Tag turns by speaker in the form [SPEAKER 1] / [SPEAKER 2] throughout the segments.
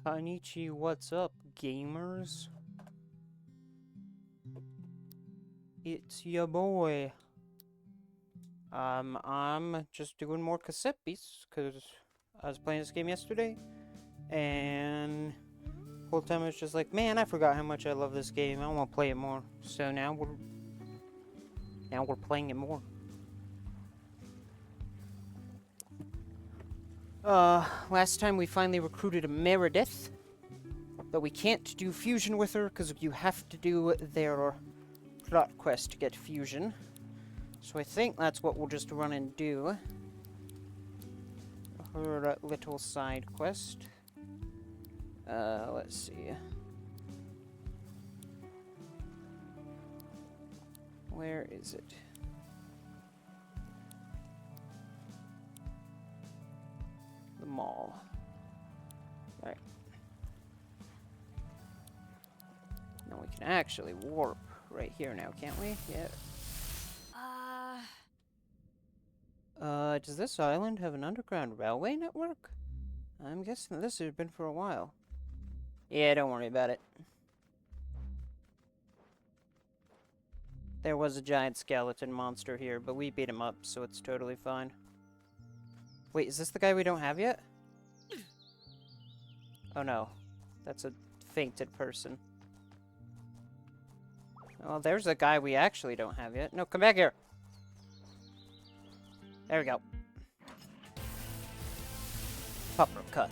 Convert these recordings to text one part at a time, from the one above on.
[SPEAKER 1] Kanichi, what's up, gamers? It's your boy. I'm just doing more Cassette Beasts, because I was playing this game yesterday, and the whole time I was just like, man, I forgot how much I love this game. I want to play it more. So now we're playing it more. Last time we finally recruited a Meredith, but we can't do fusion with her because you have to do their plot quest to get fusion. So I think that's what we'll just run and do. Her little side quest. Let's see. Where is it? The mall. Right. Now we can actually warp right here now, can't we? Yeah. Does this island have an underground railway network? I'm guessing this has been for a while. Yeah, don't worry about it. There was a giant skeleton monster here, but we beat him up, so it's totally fine. Wait, is this the guy we don't have yet? Oh no. That's a fainted person. Oh, there's a guy we actually don't have yet. No, come back here! There we go. Uppercut.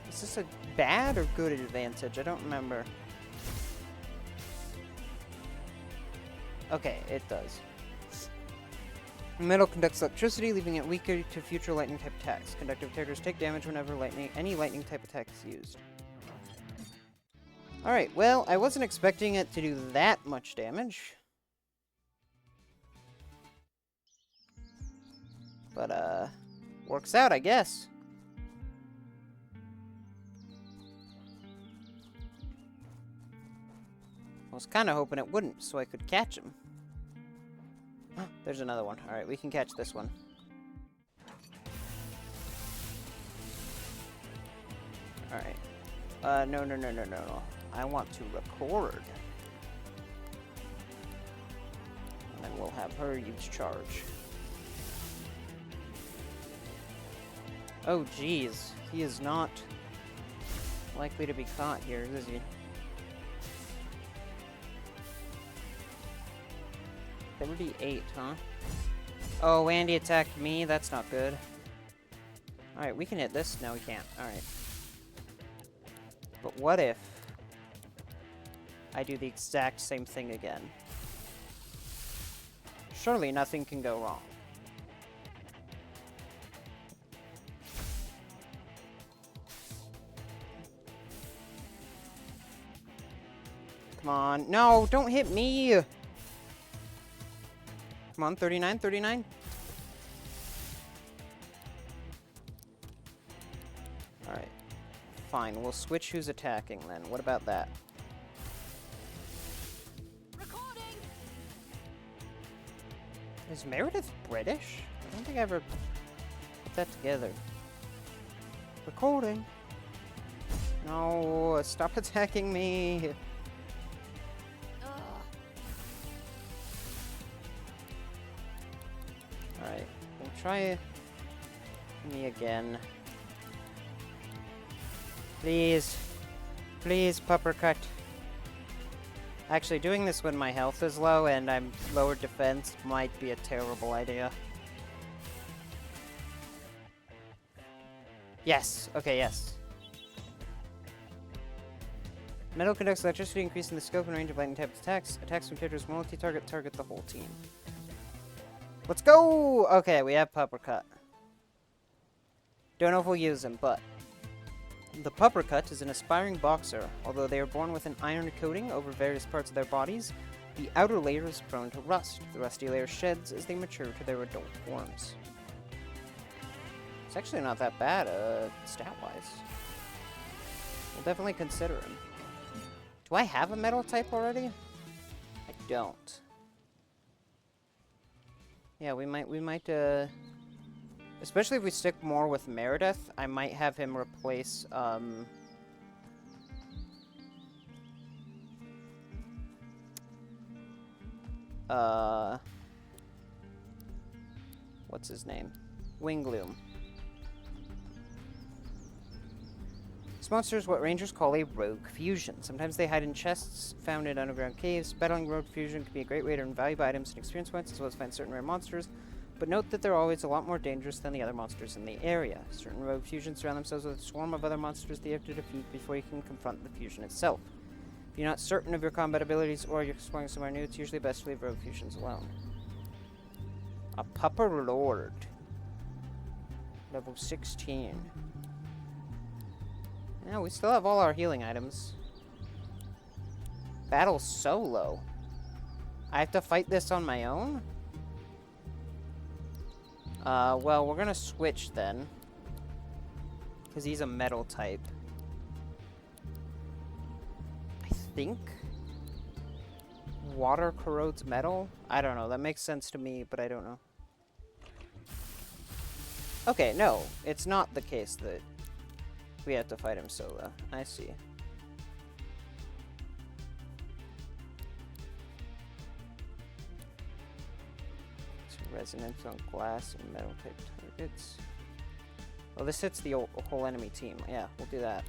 [SPEAKER 1] Is this a bad or good advantage? I don't remember. Okay, it does. Metal conducts electricity, leaving it weaker to future lightning type attacks. Conductive characters take damage whenever any lightning type attack is used. Alright, well, I wasn't expecting it to do that much damage. But, works out, I guess. I was kind of hoping it wouldn't, so I could catch him. There's another one. Alright, we can catch this one. Alright. No. I want to record. And then we'll have her use charge. Oh, jeez. He is not likely to be caught here, is he? 38, huh? Oh, Andy attacked me. That's not good. Alright, we can hit this. No, we can't. Alright. But what if I do the exact same thing again? Surely nothing can go wrong. Come on. No, don't hit me. Come on, 39, 39. Alright. Fine, we'll switch who's attacking then. What about that?
[SPEAKER 2] Recording.
[SPEAKER 1] Is Meredith British? I don't think I ever put that together. Recording. No, stop attacking me. Alright, we'll try me again. Please. Please, Puppercut. Actually, doing this when my health is low and I'm lower defense might be a terrible idea. Yes. Okay, yes. Metal conducts electricity, increasing the scope and range of lightning type attacks. Attacks from characters multi-target, target the whole team. Let's go! Okay, we have Puppercut. Don't know if we'll use him, but... The Puppercut is an aspiring boxer. Although they are born with an iron coating over various parts of their bodies, the outer layer is prone to rust. The rusty layer sheds as they mature to their adult forms. It's actually not that bad, stat-wise. We'll definitely consider him. Do I have a metal type already? I don't. Yeah, we might, especially if we stick more with Meredith, I might have him replace, what's his name? Wingloom. This monster is what rangers call a rogue fusion. Sometimes they hide in chests found in underground caves. Battling rogue fusion can be a great way to earn valuable items and experience points, as well as find certain rare monsters. But note that they're always a lot more dangerous than the other monsters in the area. Certain rogue fusions surround themselves with a swarm of other monsters that you have to defeat before you can confront the fusion itself. If you're not certain of your combat abilities or you're exploring somewhere new, it's usually best to leave rogue fusions alone. A Pupper Lord. Level 16. Yeah, we still have all our healing items. Battle solo. I have to fight this on my own? Well, we're gonna switch then. Because he's a metal type. I think water corrodes metal? I don't know. That makes sense to me, but I don't know. Okay, no. It's not the case that we have to fight him solo. I see. Resonance on glass and metal type targets. Well, this hits the whole enemy team. Yeah, we'll do that.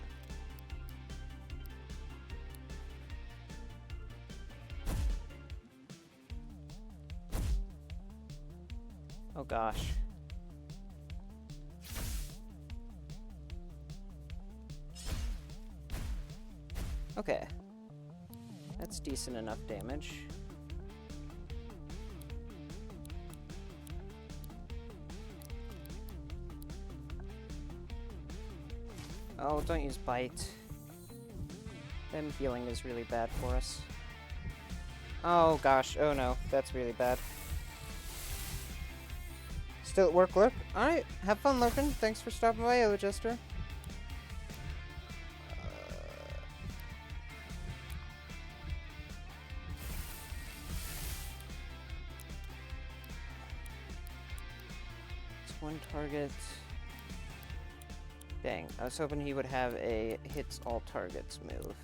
[SPEAKER 1] Oh gosh. Okay. That's decent enough damage. Oh, don't use bite. Them healing is really bad for us. Oh gosh, oh no, that's really bad. Still at work, Lurk? Alright, have fun lurking. Thanks for stopping by, Yellow Jester. It's one target. Dang, I was hoping he would have a hits all targets move.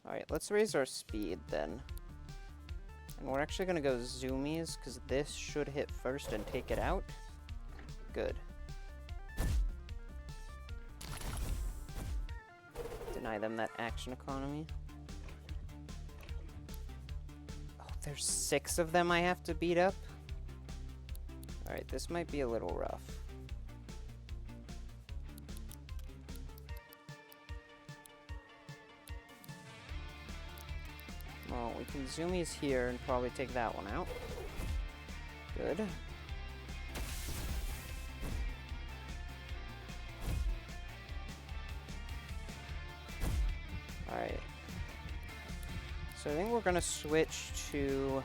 [SPEAKER 1] Alright, let's raise our speed then. And we're actually gonna go zoomies, because this should hit first and take it out. Good. Deny them that action economy. There's 6 of them I have to beat up. Alright, this might be a little rough. Well, we can zoomies here and probably take that one out. Good. So I think we're gonna switch to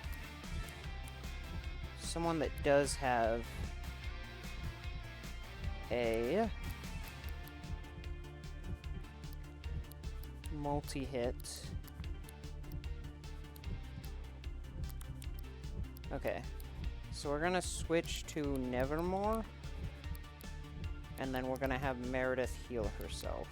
[SPEAKER 1] someone that does have a multi-hit. Okay, so we're gonna switch to Nevermore, and then we're gonna have Meredith heal herself.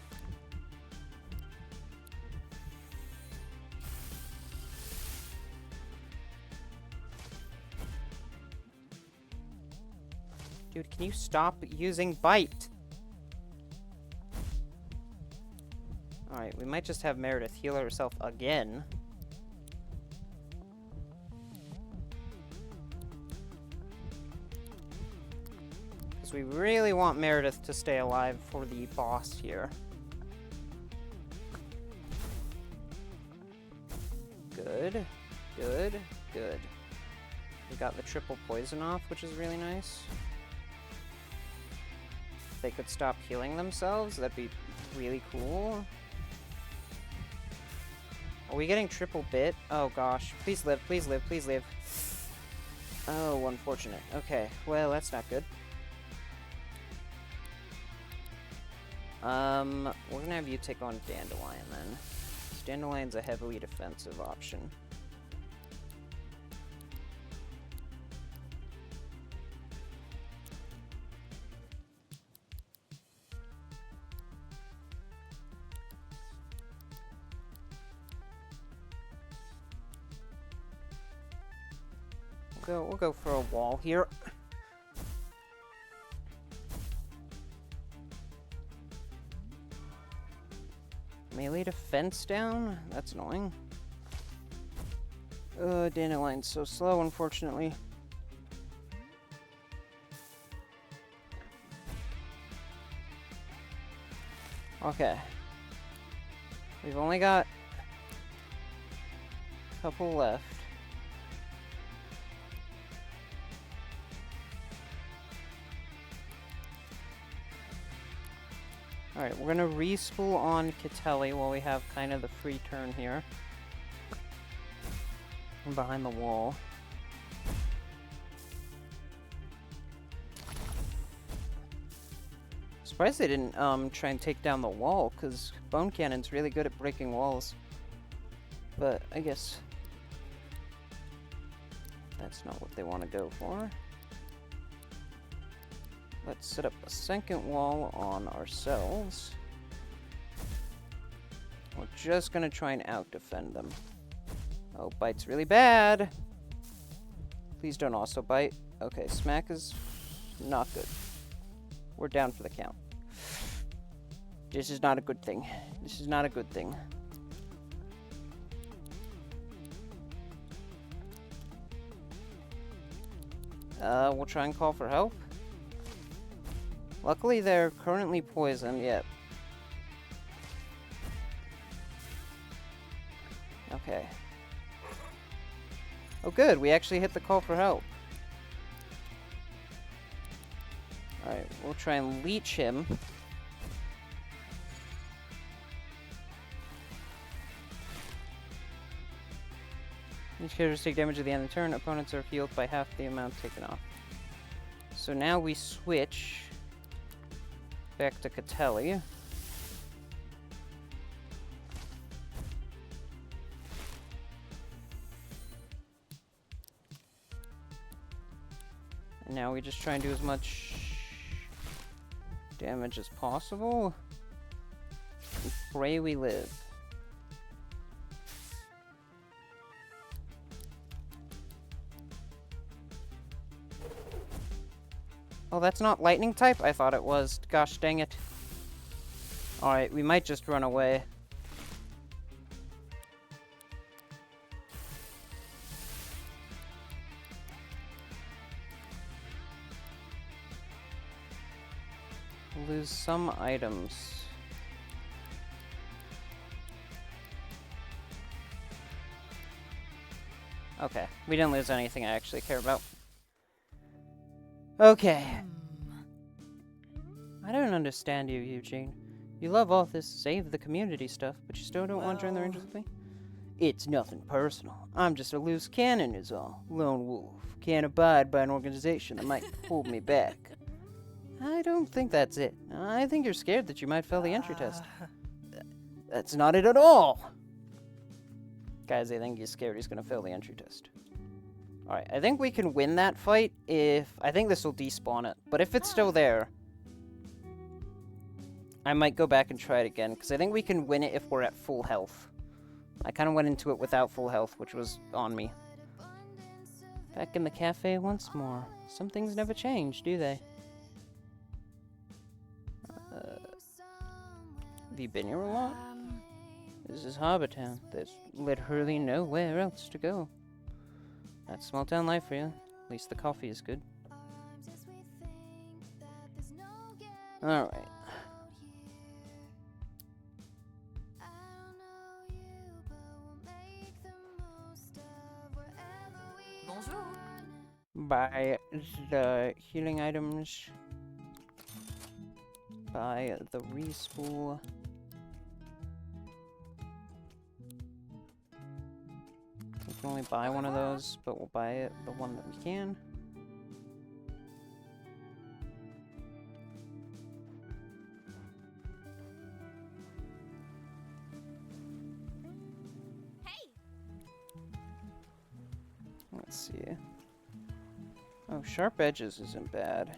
[SPEAKER 1] Dude, can you stop using Bite? Alright, we might just have Meredith heal herself again. Because we really want Meredith to stay alive for the boss here. Good, good, good. We got the triple poison off, which is really nice. If they could stop healing themselves, that'd be really cool. Are we getting triple bit? Oh gosh. Please live, please live, please live. Oh, unfortunate. Okay, well, that's not good. We're gonna have you take on Dandelion then. Dandelion's a heavily defensive option. We'll go for a wall here. Melee defense down? That's annoying. Dandelion's so slow, unfortunately. Okay. We've only got a couple left. Alright, we're gonna respool on Catelli while we have kind of the free turn here. I'm behind the wall. Surprised they didn't try and take down the wall, because Bone Cannon's really good at breaking walls. But I guess that's not what they want to go for. Let's set up a second wall on ourselves. We're just gonna try and out-defend them. Oh, Bite's really bad! Please don't also bite. Okay, Smack is not good. We're down for the count. This is not a good thing. This is not a good thing. We'll try and call for help. Luckily, they're currently poisoned, yet. Okay. Oh good, we actually hit the call for help. Alright, we'll try and leech him. Each characters take damage at the end of the turn. Opponents are healed by half the amount taken off. So now we switch back to Catelli. And now we just try and do as much damage as possible. And pray we live. Oh, that's not lightning type? I thought it was. Gosh dang it. Alright, we might just run away. Lose some items. Okay, we didn't lose anything I actually care about. Okay. I don't understand you, Eugene. You love all this save the community stuff, but you still don't want to join the Rangers with me? It's nothing personal. I'm just a loose cannon is all. Lone wolf. Can't abide by an organization that might hold me back. I don't think that's it. I think you're scared that you might fail the entry test. That's not it at all! Guys, I think he's scared he's gonna fail the entry test. Alright, I think we can win that fight if... I think this will despawn it. But if it's still there, I might go back and try it again, because I think we can win it if we're at full health. I kind of went into it without full health, which was on me. Back in the cafe once more. Some things never change, do they? Have you been here a lot? This is Harbor Town. There's literally nowhere else to go. That's small town life for you. At least the coffee is good. Alright.
[SPEAKER 2] Bonjour.
[SPEAKER 1] Buy the healing items. Buy the respool. We can only buy one of those, but we'll buy it, the one that we can.
[SPEAKER 2] Hey.
[SPEAKER 1] Let's see. Oh, sharp edges isn't bad.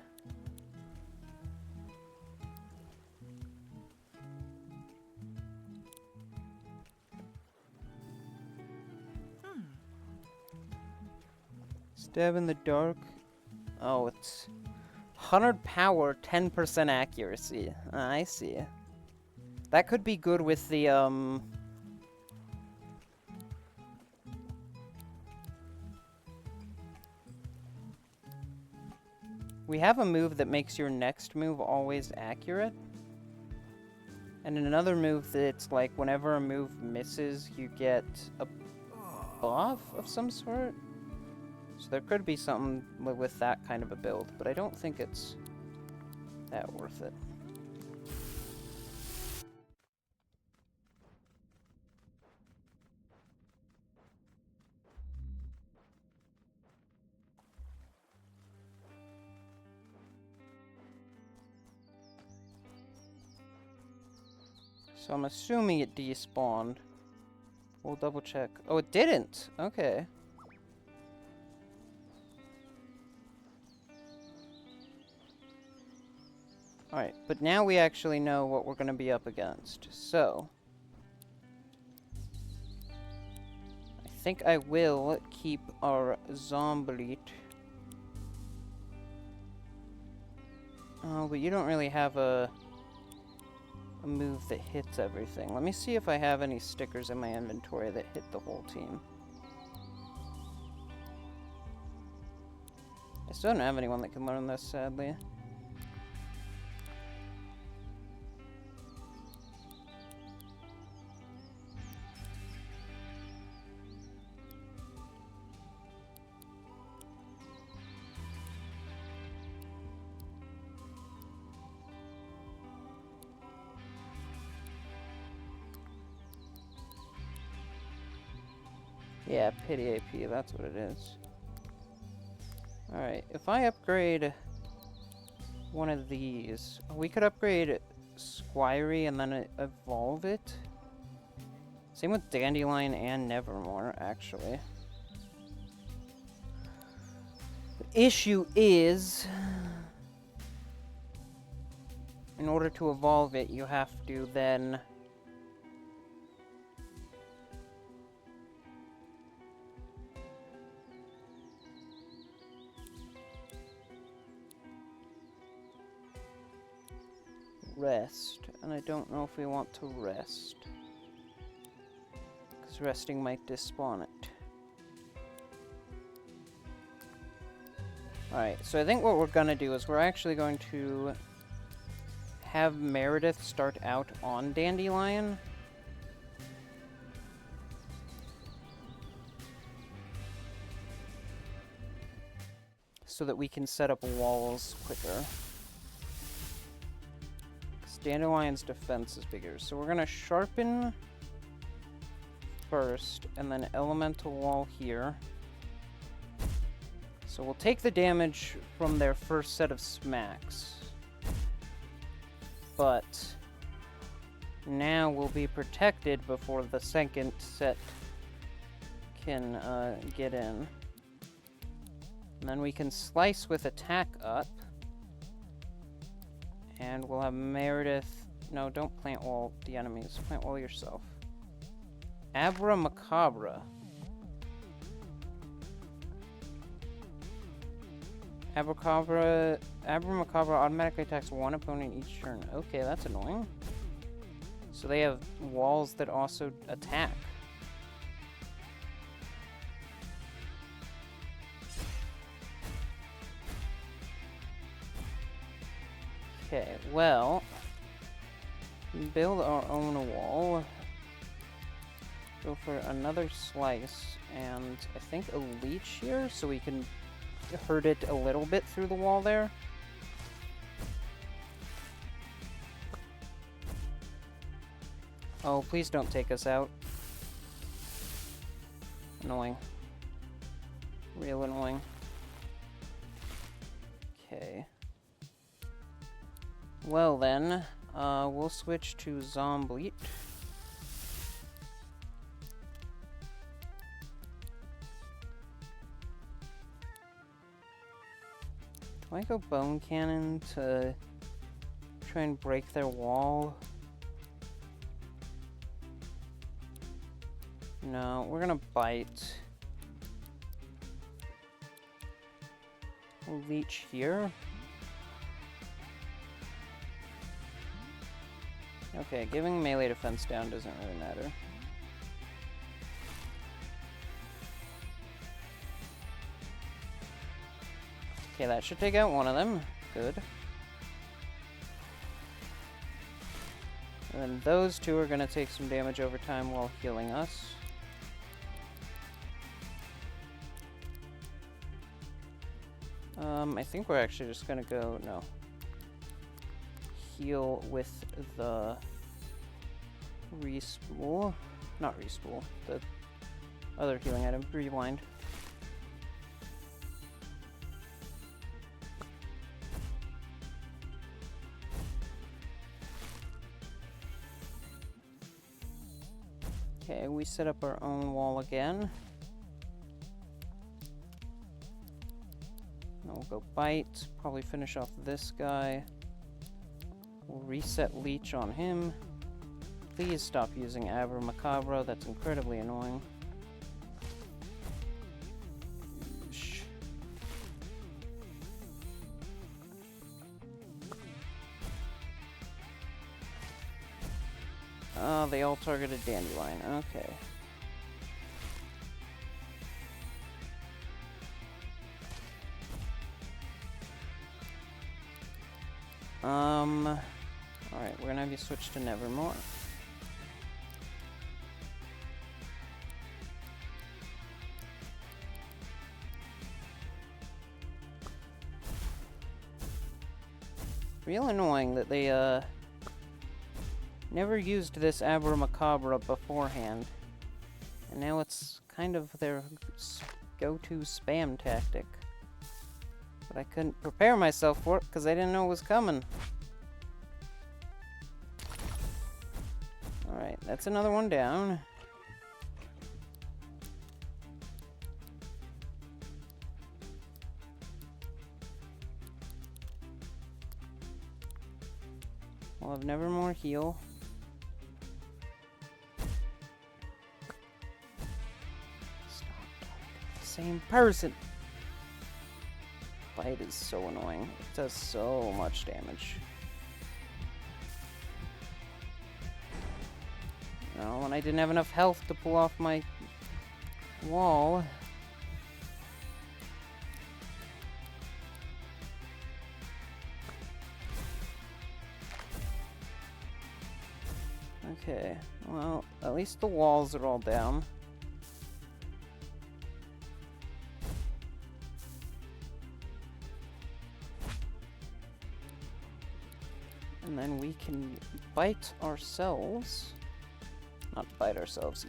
[SPEAKER 1] Stab in the dark. Oh, it's 100 power, 10% accuracy. I see. That could be good with the, we have a move that makes your next move always accurate. And in another move that's like whenever a move misses, you get a buff of some sort. So there could be something with that kind of a build, but I don't think it's that worth it. So I'm assuming it despawned. We'll double check. Oh, it didn't! Okay. Alright, but now we actually know what we're going to be up against. So, I think I will keep our Zombleet. Oh, but you don't really have a move that hits everything. Let me see if I have any stickers in my inventory that hit the whole team. I still don't have anyone that can learn this, sadly. Yeah, pity AP, that's what it is. Alright, if I upgrade one of these, we could upgrade Squirey and then evolve it. Same with Dandelion and Nevermore, actually. The issue is, in order to evolve it, you have to then rest, and I don't know if we want to rest, because resting might despawn it. Alright, so I think what we're gonna do is we're actually going to have Meredith start out on Dandelion. So that we can set up walls quicker. Dandelion's defense is bigger, so we're gonna sharpen first, and then elemental wall here. So we'll take the damage from their first set of smacks. But now we'll be protected before the second set can get in. And then we can slice with attack up. And we'll have Meredith... No, don't plant wall the enemies. Plant wall yourself. Abra Macabra. Abra Macabra automatically attacks one opponent each turn. Okay, that's annoying. So they have walls that also attack. Okay, well, build our own wall. Go for another slice, and I think a leech here, so we can hurt it a little bit through the wall there. Oh, please don't take us out. Annoying. Real annoying. Okay. Well then, we'll switch to Zombleet. Do I go Bone Cannon to try and break their wall? No, we're gonna bite. We'll leech here. Okay, giving melee defense down doesn't really matter. Okay, that should take out one of them. Good. And then those two are gonna take some damage over time while healing us. I think we're actually just gonna go, no. Heal with the respool. Not respool, the other healing item, rewind. Okay, we set up our own wall again. Now we'll go bite, probably finish off this guy. We'll reset leech on him. Please stop using Abra Macabra, that's incredibly annoying. Shh. Oh, they all targeted Dandelion, okay. Alright, we're gonna have you switch to Nevermore. Real annoying that they, never used this Abra Macabra beforehand. And now it's kind of their go-to spam tactic. But I couldn't prepare myself for it because I didn't know it was coming. Alright, that's another one down. We'll have Nevermore heal. Stop talking to the same person! Bite is so annoying. It does so much damage. No, when I didn't have enough health to pull off my wall. Okay, well, at least the walls are all down. And then we can bite ourselves. Not bite ourselves.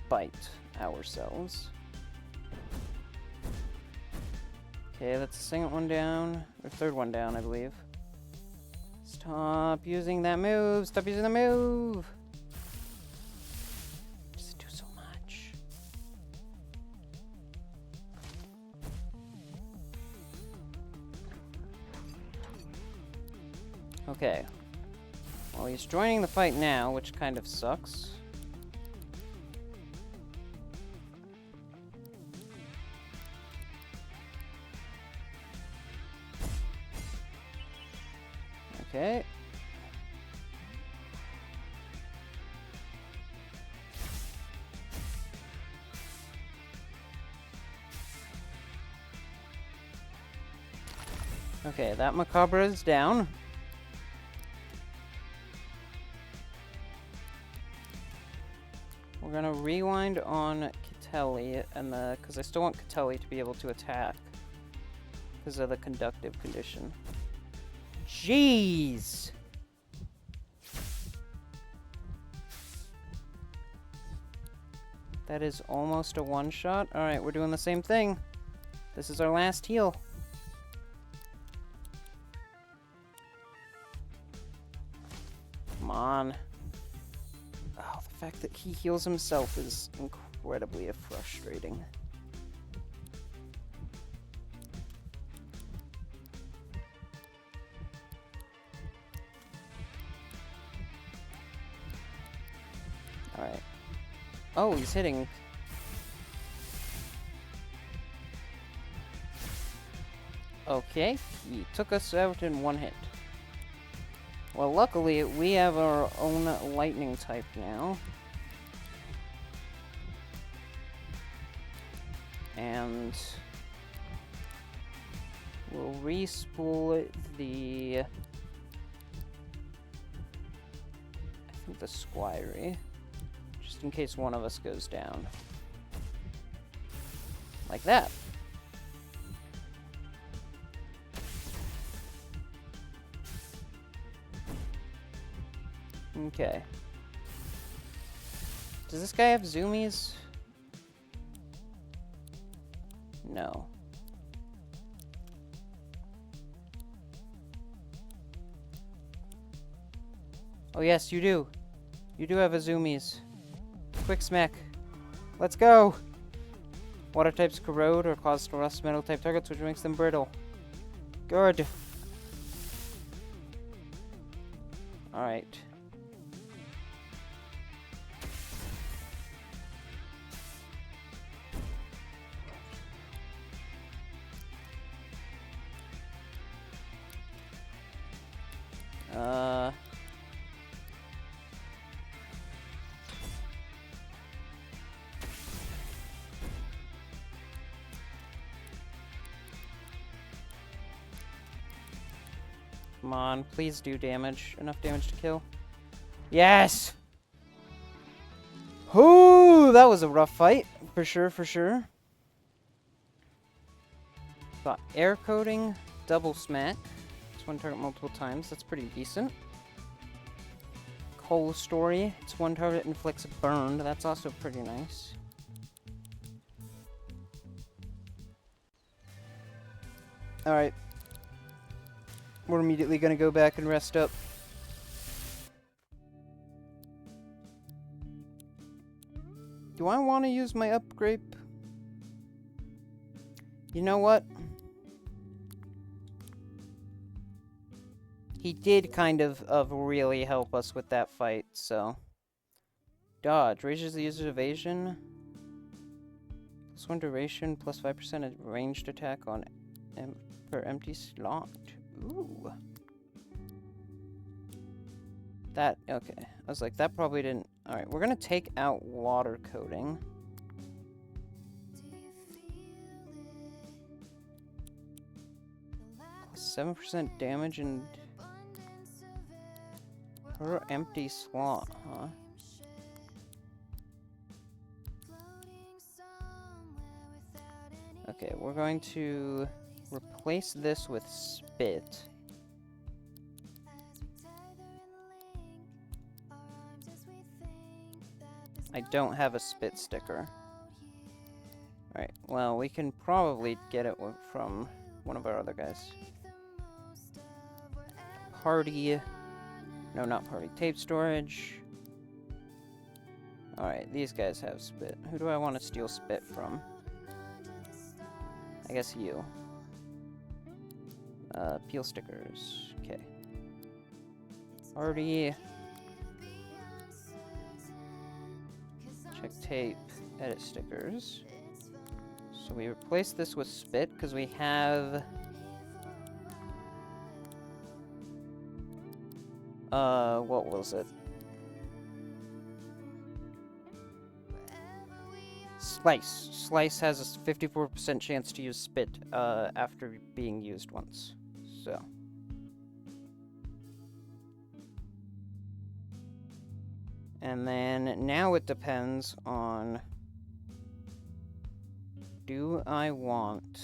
[SPEAKER 1] Bite ourselves. Okay, that's the second one down. Or third one down, I believe. Stop using that move! Stop using the move! Just do so much. Okay. Well, he's joining the fight now, which kind of sucks. Okay. Okay, that macabre is down. We're gonna rewind on Catelli, and because I still want Catelli to be able to attack because of the conductive condition. Jeez! That is almost a one-shot. Alright, we're doing the same thing. This is our last heal. Come on. Oh, the fact that he heals himself is incredibly frustrating. Alright. Oh, he's hitting. Okay, he took us out in one hit. Well, luckily, we have our own lightning type now. And we'll re-spool the... I think the Squirey. Just in case one of us goes down. Like that. Okay. Does this guy have zoomies? No. Oh yes, you do. You do have a zoomies. Quick smack. Let's go! Water types corrode or cause to rust metal type targets, which makes them brittle. Good. Alright. Come on, please do damage. Enough damage to kill. Yes! Ooh, that was a rough fight. For sure, for sure. Got air coating, double smack. It's one target multiple times. That's pretty decent. Coal story. It's one target inflicts burned. That's also pretty nice. Alright. We're immediately gonna go back and rest up. Do I want to use my upgrade? You know what? He did kind of really help us with that fight, so. Dodge. Raises the user's evasion. +1 duration, +5% ranged attack on per empty slot. Ooh. That, okay. I was like, that probably didn't... Alright, we're gonna take out water coating. +7% damage and... per empty slot, huh? Okay, we're going to replace this with spit. I don't have a spit sticker. Alright, well, we can probably get it from one of our other guys. Party. No, not party. Tape storage. Alright, these guys have spit. Who do I want to steal spit from? I guess you. Peel stickers. Okay. Party. Check tape. Edit stickers. So we replace this with spit because we have... what was it? Slice. Slice has a 54% chance to use spit, after being used once. So. And then, now it depends on... Do I want...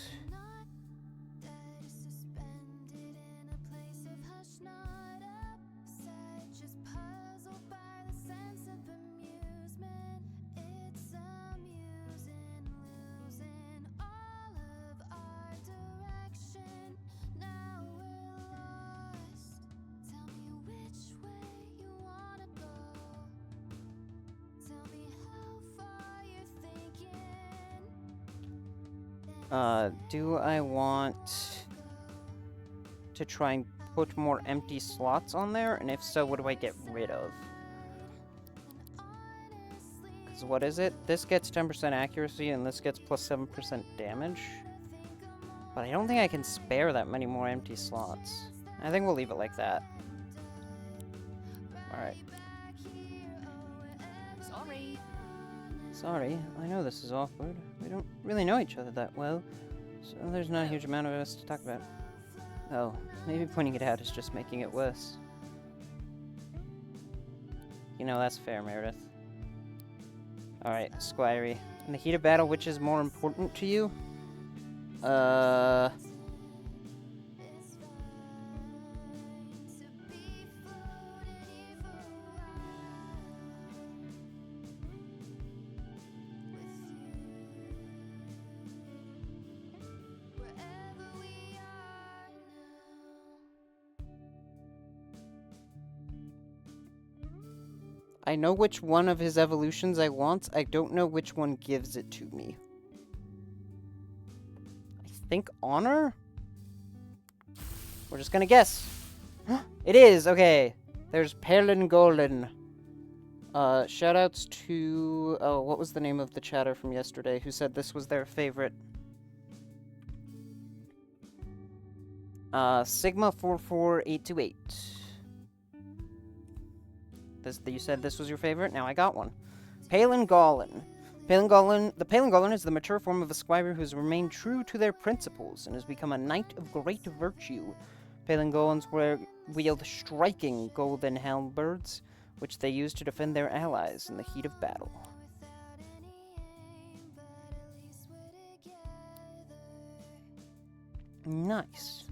[SPEAKER 1] do I want to try and put more empty slots on there? And if so, what do I get rid of? Because what is it? This gets 10% accuracy, and this gets plus 7% damage. But I don't think I can spare that many more empty slots. I think we'll leave it like that. Alright. Sorry, I know this is awkward. We don't really know each other that well, so there's not a huge amount of us to talk about. Oh, maybe pointing it out is just making it worse. You know, that's fair, Meredith. Alright, Squirey. In the heat of battle, which is more important to you? I know which one of his evolutions I want. I don't know which one gives it to me. I think Honor? We're just gonna guess. It is! Okay. There's Perlin Golin. Shoutouts to... Oh, what was the name of the chatter from yesterday who said this was their favorite? Sigma 44828. You said this was your favorite? Now I got one. Palin Gollin. The Palin Gollin is the mature form of a squire who has remained true to their principles and has become a knight of great virtue. Palin Gollins wield striking golden halberds, which they use to defend their allies in the heat of battle. Nice.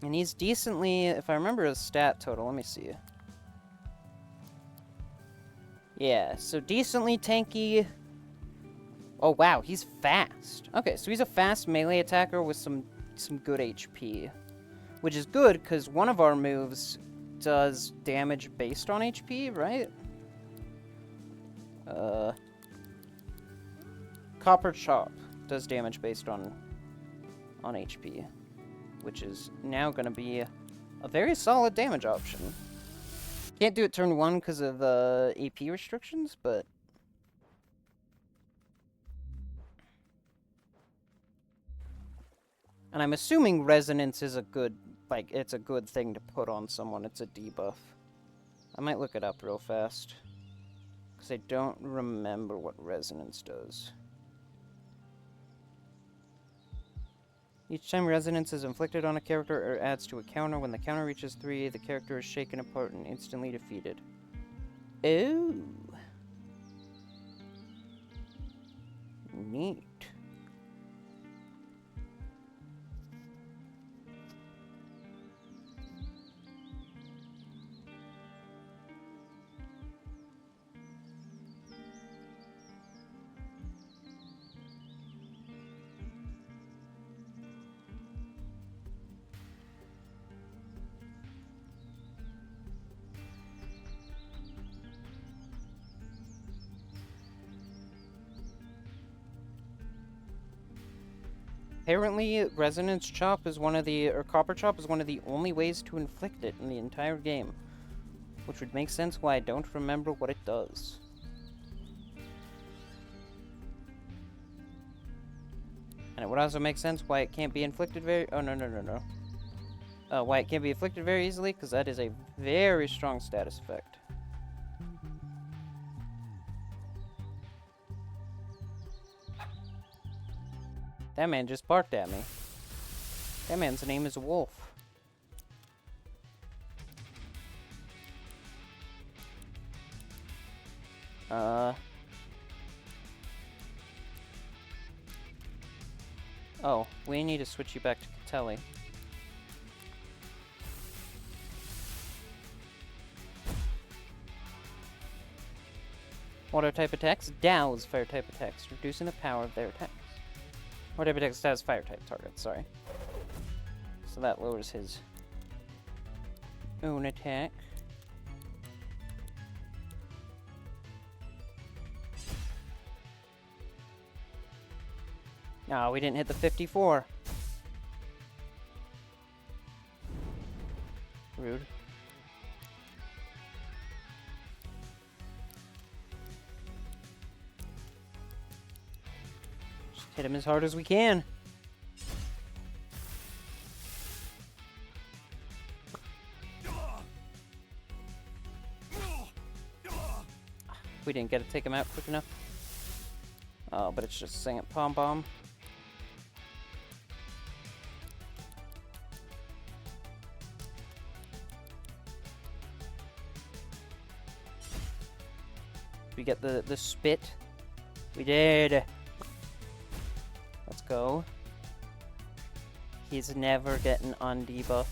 [SPEAKER 1] And he's decently, if I remember his stat total, let me see. Yeah, so decently tanky. Oh wow, he's fast. Okay, so he's a fast melee attacker with some good HP. Which is good, because one of our moves does damage based on HP, right? Copper Chop does damage based on HP. Which is now going to be a very solid damage option. Can't do it turn 1 because of AP restrictions, but... And I'm assuming Resonance is a good, like, it's a good thing to put on someone. It's a debuff. I might look it up real fast. Because I don't remember what Resonance does. Each time Resonance is inflicted on a character or adds to a counter, when the counter reaches 3, the character is shaken apart and instantly defeated. Oh. Neat. apparently resonance chop is one of the, or copper chop is one of the only ways to inflict it in the entire game. Which would make sense why I don't remember what it does. And it would also make sense why it can't be inflicted no. Why it can't be inflicted very easily, because that is a very strong status effect. That man just barked at me. That man's name is Wolf. Oh, we need to switch you back to Catelli. Water type attacks douse fire type attacks, reducing the power of their attacks. Water type attacks douse fire type targets, sorry. So that lowers his own attack. No, we didn't hit the 54. Rude. Just hit him as hard as we can. We didn't get to take him out quick enough. Oh, but it's just a second pom bomb. We get the spit. We did. Let's go. He's never getting undebuffed.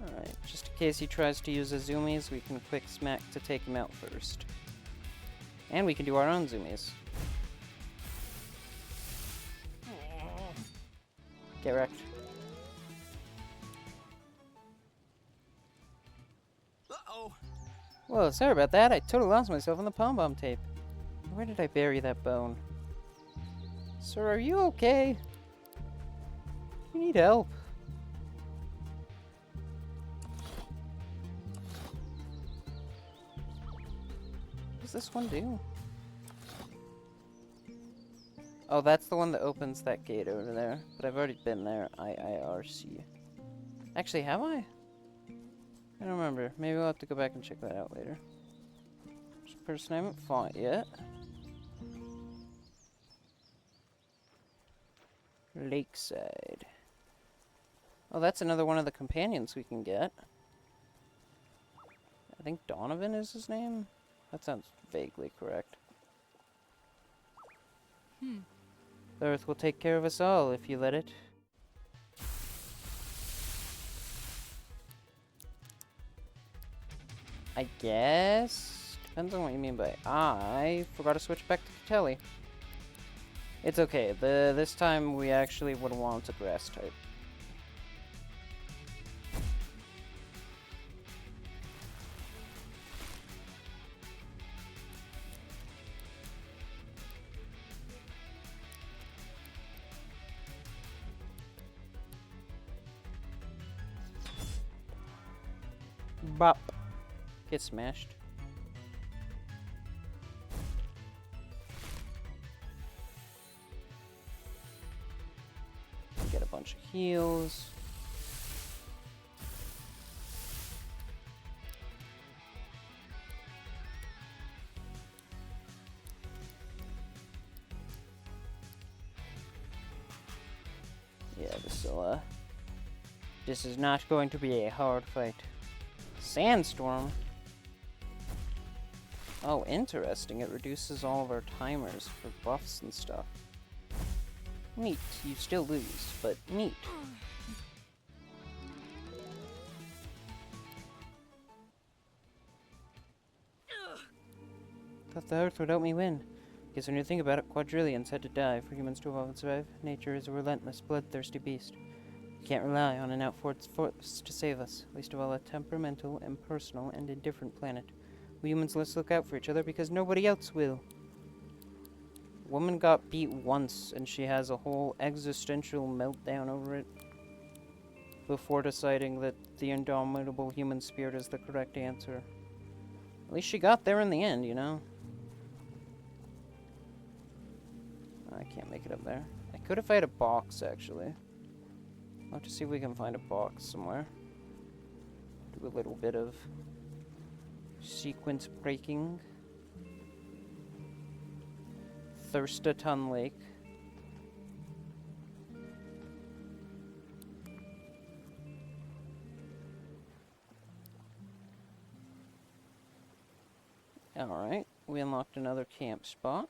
[SPEAKER 1] Alright, just in case he tries to use his zoomies, we can quick smack to take him out first. And we can do our own zoomies. Get wrecked.
[SPEAKER 3] Uh-oh.
[SPEAKER 1] Whoa, sorry about that. I totally lost myself on the pom-pom tape. Where did I bury that bone? Sir, are you okay? You need help. What does this one do? Oh, that's the one that opens that gate over there. But I've already been there. IIRC. Actually, have I? I don't remember. Maybe we'll have to go back and check that out later. There's a person I haven't fought yet. Lakeside. Oh, that's another one of the companions we can get. I think Donovan is his name? That sounds vaguely correct. The Earth will take care of us all if you let it. I guess? Depends on what you mean by I forgot to switch back to Catelli. It's okay. This time we actually would want a grass type. Bop. Get smashed. Get a bunch of heals. Yeah, this is not going to be a hard fight. Sandstorm? Oh, interesting. It reduces all of our timers for buffs and stuff. Neat. You still lose, but neat. Thought the Earth would help me win. Guess when you think about it, quadrillions had to die for humans to evolve and survive. Nature is a relentless, bloodthirsty beast. We can't rely on an outforce force to save us, least of all a temperamental, impersonal, and indifferent planet. We humans must look out for each other because nobody else will. Woman got beat once, and she has a whole existential meltdown over it before deciding that the indomitable human spirit is the correct answer. At least she got there in the end, you know? I can't make it up there. I could if I had a box, actually. I'll have to see if we can find a box somewhere. Do a little bit of sequence breaking. Thirstaton Lake. Alright, we unlocked another camp spot.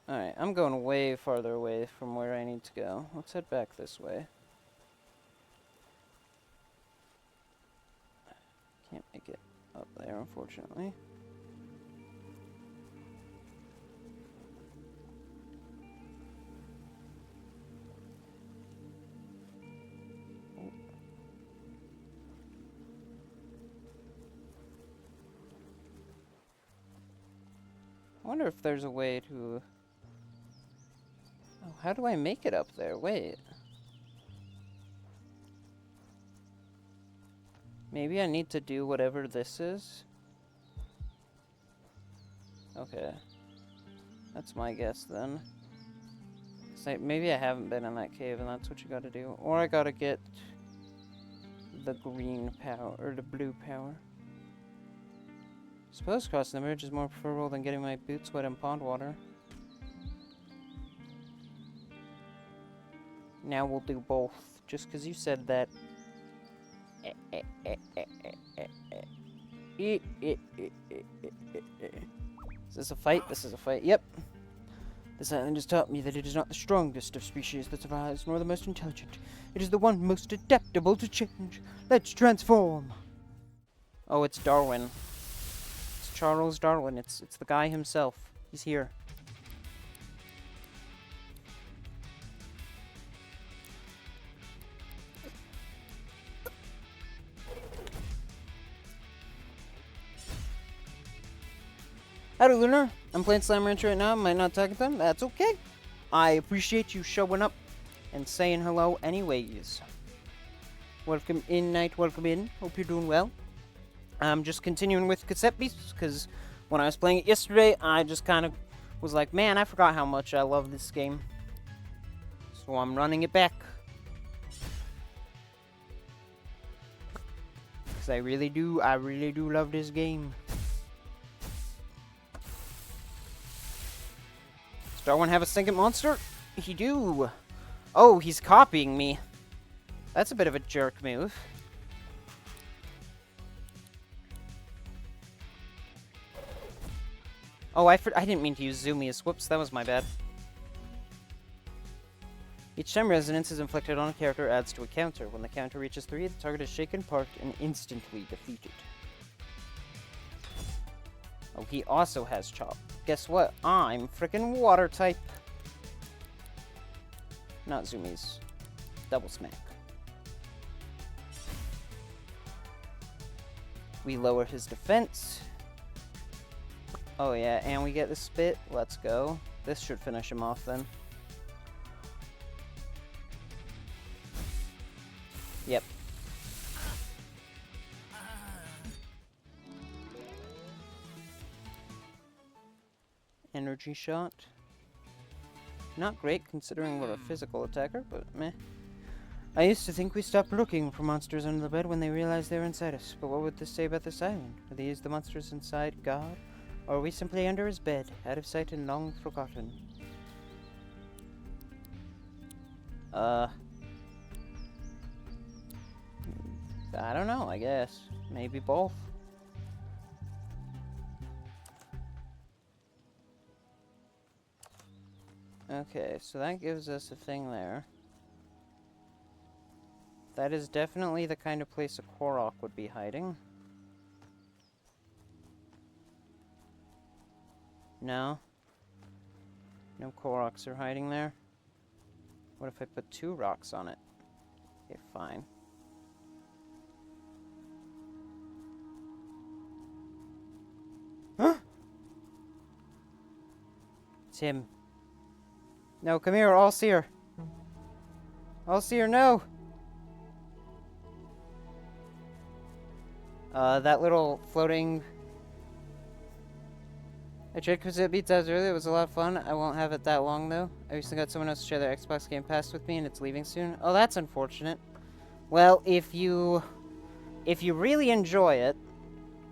[SPEAKER 1] Alright, I'm going way farther away from where I need to go. Let's head back this way. Can't make it up there, unfortunately. I wonder if there's a way to... Oh, how do I make it up there? Wait. Maybe I need to do whatever this is? Okay. That's my guess, then. Maybe I haven't been in that cave, and that's what you gotta do. Or I gotta get the green power, or the blue power. Suppose crossing the bridge is more preferable than getting my boots wet in pond water. Now we'll do both, just because you said that. Is this a fight? This is a fight. Yep. This island has taught me that it is not the strongest of species that survives, nor the most intelligent. It is the one most adaptable to change. Let's transform. Oh, it's Darwin. It's Charles Darwin. It's the guy himself. He's here. Howdy, Lunar. I'm playing Slime Rancher right now. I might not talk to them. That's okay. I appreciate you showing up and saying hello anyways. Welcome in, Night. Welcome in. Hope you're doing well. I'm just continuing with Cassette Beasts, because when I was playing it yesterday, I just kind of was like, man, I forgot how much I love this game. So I'm running it back. Because I really do love this game. Does Darwin have a second monster? He do. Oh, he's copying me. That's a bit of a jerk move. Oh, I didn't mean to use Zoomius. Whoops, that was my bad. Each time resonance is inflicted on a character adds to a counter. When the counter reaches 3, the target is shaken, parked, and instantly defeated. Oh, he also has Chop. Guess what? I'm frickin' water type. Not Zoomies. Double smack. We lower his defense. Oh yeah, and we get the spit. Let's go. This should finish him off then. Yep. Energy shot. Not great considering we're a physical attacker, but meh. I used to think we stopped looking for monsters under the bed when they realized they were inside us. But what would this say about this island? Are these the monsters inside God? Or are we simply under his bed, out of sight and long forgotten? I don't know, I guess. Maybe both. Okay, so that gives us a thing there. That is definitely the kind of place a Korok would be hiding. No? No Koroks are hiding there? What if I put 2 rocks on it? Okay, fine. It's him. No, come here, All-Seer. All-Seer, no! That little floating... I tried Cassette Beasts out earlier. It was a lot of fun. I won't have it that long, though. I recently got someone else to share their Xbox Game Pass with me, and it's leaving soon. Oh, that's unfortunate. Well, if you really enjoy it,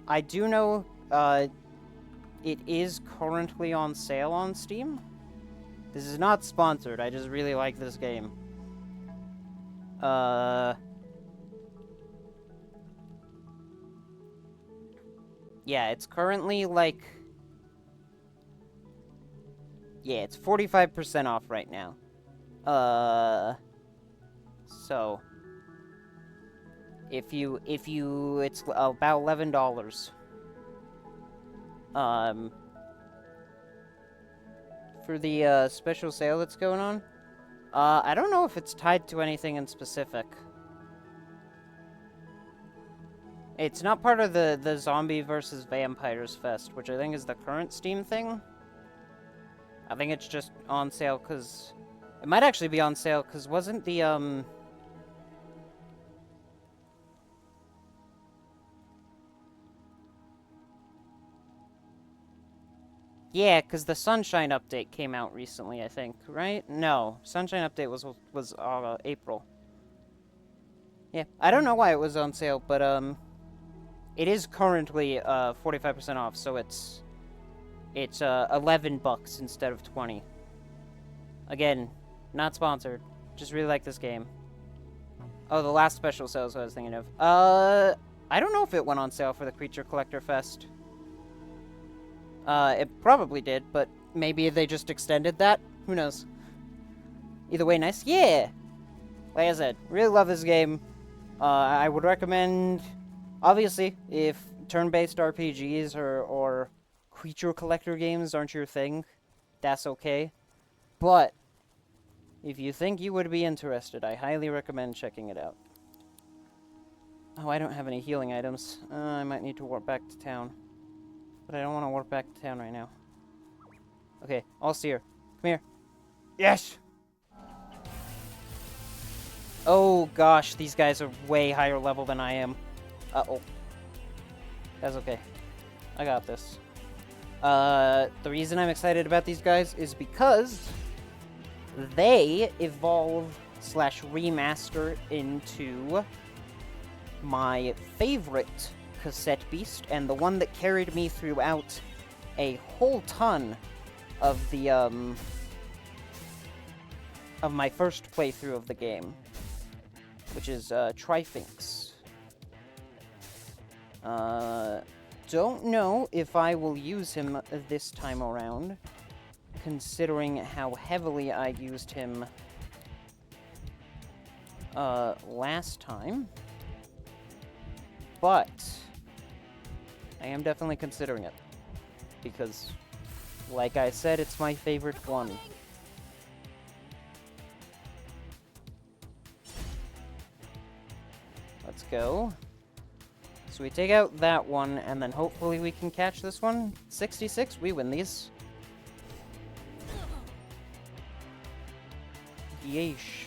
[SPEAKER 1] I do know, it is currently on sale on Steam. This is not sponsored. I just really like this game. Yeah, it's currently, like... Yeah, it's 45% off right now. So... If you... It's about $11. For the, special sale that's going on. I don't know if it's tied to anything in specific. It's not part of the Zombie versus Vampires Fest, which I think is the current Steam thing. I think it's just on sale because... It might actually be on sale because wasn't the, Yeah, because the Sunshine update came out recently, I think, right? No, Sunshine update was April. Yeah, I don't know why it was on sale, but, it is currently, 45% off, so it's 11 bucks instead of 20. Again, not sponsored. Just really like this game. Oh, the last special sale is what I was thinking of. I don't know if it went on sale for the Creature Collector Fest. It probably did, but maybe they just extended that? Who knows? Either way, nice. Yeah! Like I said, really love this game. I would recommend... Obviously, if turn-based RPGs or creature collector games aren't your thing, that's okay. But, if you think you would be interested, I highly recommend checking it out. Oh, I don't have any healing items. I might need to warp back to town. But I don't want to warp back to town right now. Okay, All-Seer. Come here. Yes! Oh gosh, these guys are way higher level than I am. Uh-oh. That's okay. I got this. The reason I'm excited about these guys is because they evolve / remaster into my favorite Cassette Beast, and the one that carried me throughout a whole ton of the, of my first playthrough of the game, which is, Trifinx. Don't know if I will use him this time around, considering how heavily I used him, last time. But I am definitely considering it, because, like I said, it's my favorite one. Let's go. So we take out that one, and then hopefully we can catch this one. 66, we win these. Yeesh.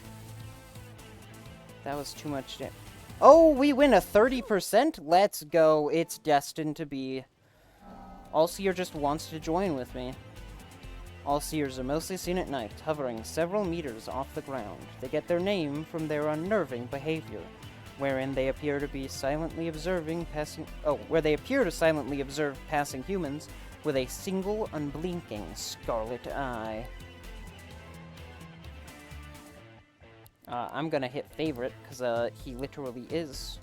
[SPEAKER 1] That was too much damage. Oh, we win a 30%? Let's go. It's destined to be. All-Seer just wants to join with me. All-Seers are mostly seen at night, hovering several meters off the ground. They get their name from their unnerving behavior, wherein they appear to silently observe passing humans with a single unblinking scarlet eye. I'm gonna hit favorite, because, he literally is.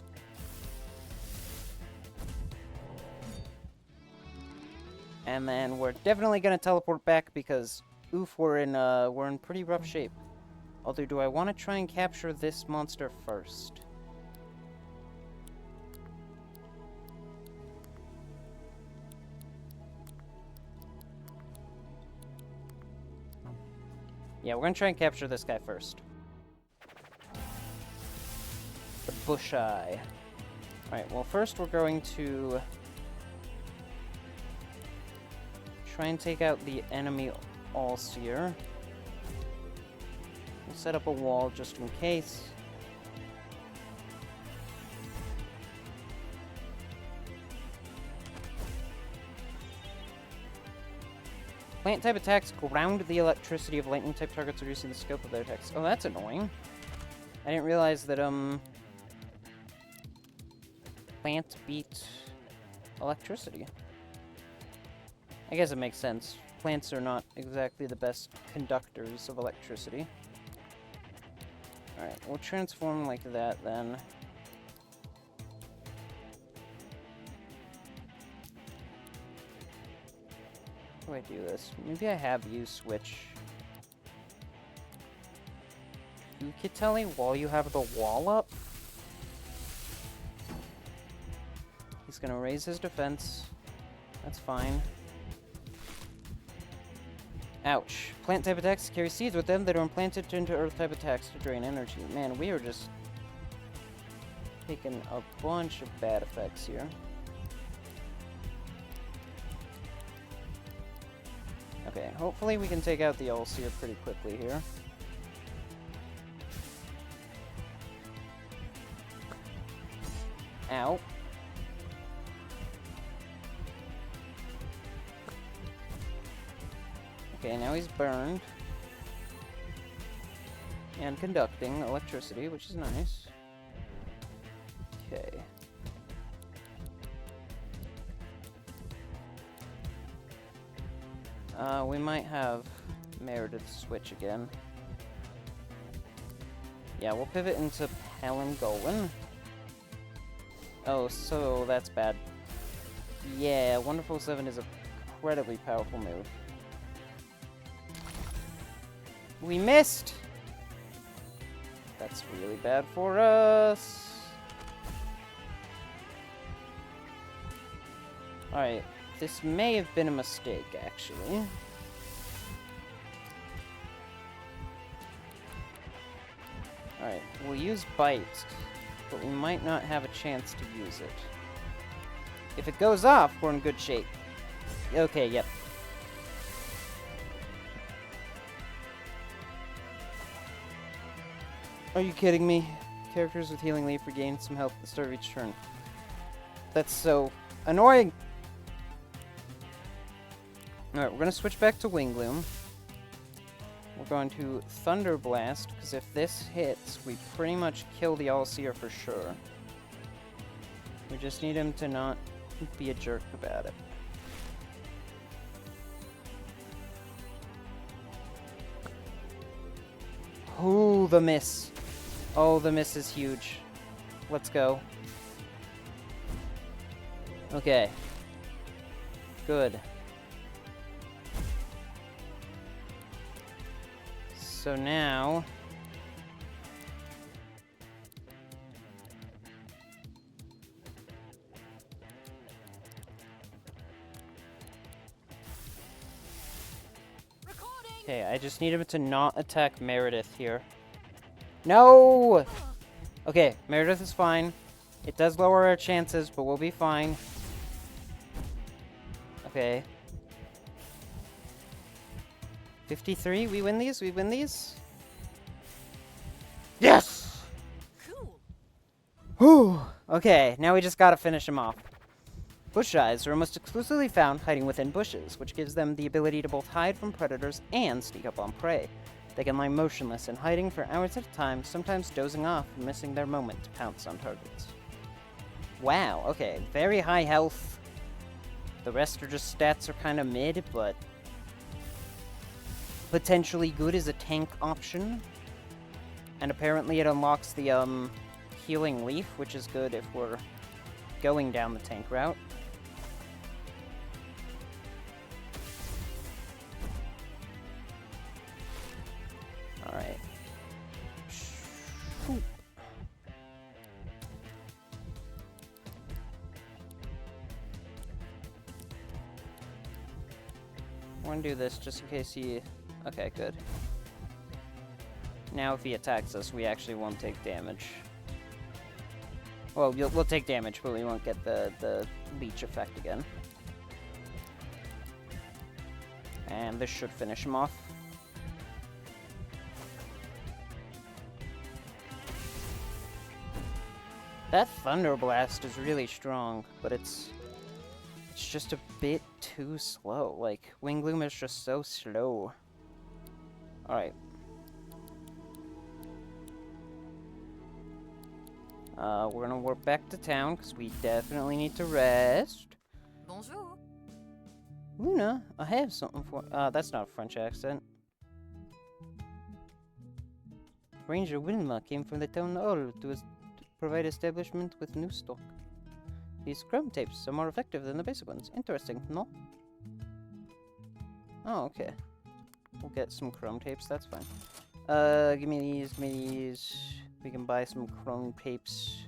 [SPEAKER 1] And then we're definitely gonna teleport back, because, oof, we're in pretty rough shape. Although, do I want to try and capture this monster first? Yeah, we're gonna try and capture this guy first. The bush eye. Alright, well first we're going to try and take out the enemy All-Seer. We'll set up a wall just in case. Plant-type attacks ground the electricity of lightning-type targets, reducing the scope of their attacks. Oh, that's annoying. I didn't realize that, plant beat electricity. I guess it makes sense. Plants are not exactly the best conductors of electricity. Alright, we'll transform like that then. How do I do this? Maybe I have you switch to Kitelli while you have the wall up. He's gonna raise his defense. That's fine. Ouch. Plant-type attacks carry seeds with them that are implanted into Earth-type attacks to drain energy. Man, we are just taking a bunch of bad effects here. Okay, hopefully we can take out the All-Seer pretty quickly here. Ow. Okay, now he's burned. And conducting electricity, which is nice. Okay. We might have Meredith switch again. Yeah, we'll pivot into Helen Golwyn. Oh, so that's bad. Yeah, Wonderful 7 is an incredibly powerful move. We missed! That's really bad for us. Alright, this may have been a mistake, actually. Alright, we'll use Bite, but we might not have a chance to use it. If it goes off, we're in good shape. Okay, yep. Are you kidding me? Characters with Healing Leaf regain some health at the start of each turn. That's so annoying! Alright, we're gonna switch back to Wingloom. We're going to Thunder Blast, because if this hits, we pretty much kill the All-Seer for sure. We just need him to not be a jerk about it. Ooh, the miss. Oh, the miss is huge. Let's go. Okay. Good. So now... Okay, I just need him to not attack Meredith here. No! Okay, Meredith is fine. It does lower our chances, but we'll be fine. Okay. 53, we win these? We win these? Yes!
[SPEAKER 2] Cool.
[SPEAKER 1] Whew! Okay, now we just gotta finish him off. Bush eyes are almost exclusively found hiding within bushes, which gives them the ability to both hide from predators and sneak up on prey. They can lie motionless and hiding for hours at a time, sometimes dozing off and missing their moment to pounce on targets. Wow, okay, very high health. The rest are just stats are kind of mid, but potentially good as a tank option. And apparently it unlocks the Healing Leaf, which is good if we're going down the tank route. Alright. I want to do this just in case he... Okay, good. Now if he attacks us, we actually won't take damage. Well, we'll take damage, but we won't get the leech effect again. And this should finish him off. That Thunder Blast is really strong, but it's just a bit too slow. Like, Wingloom is just so slow. Alright. We're gonna warp back to town, because we definitely need to rest.
[SPEAKER 2] Bonjour.
[SPEAKER 1] Luna, I have something for... that's not a French accent. Ranger Wilma came from the town hall to provide establishment with new stock. These chrome tapes are more effective than the basic ones. Interesting, no? Oh, okay. We'll get some chrome tapes, that's fine. Give me these, give me these. We can buy some chrome tapes.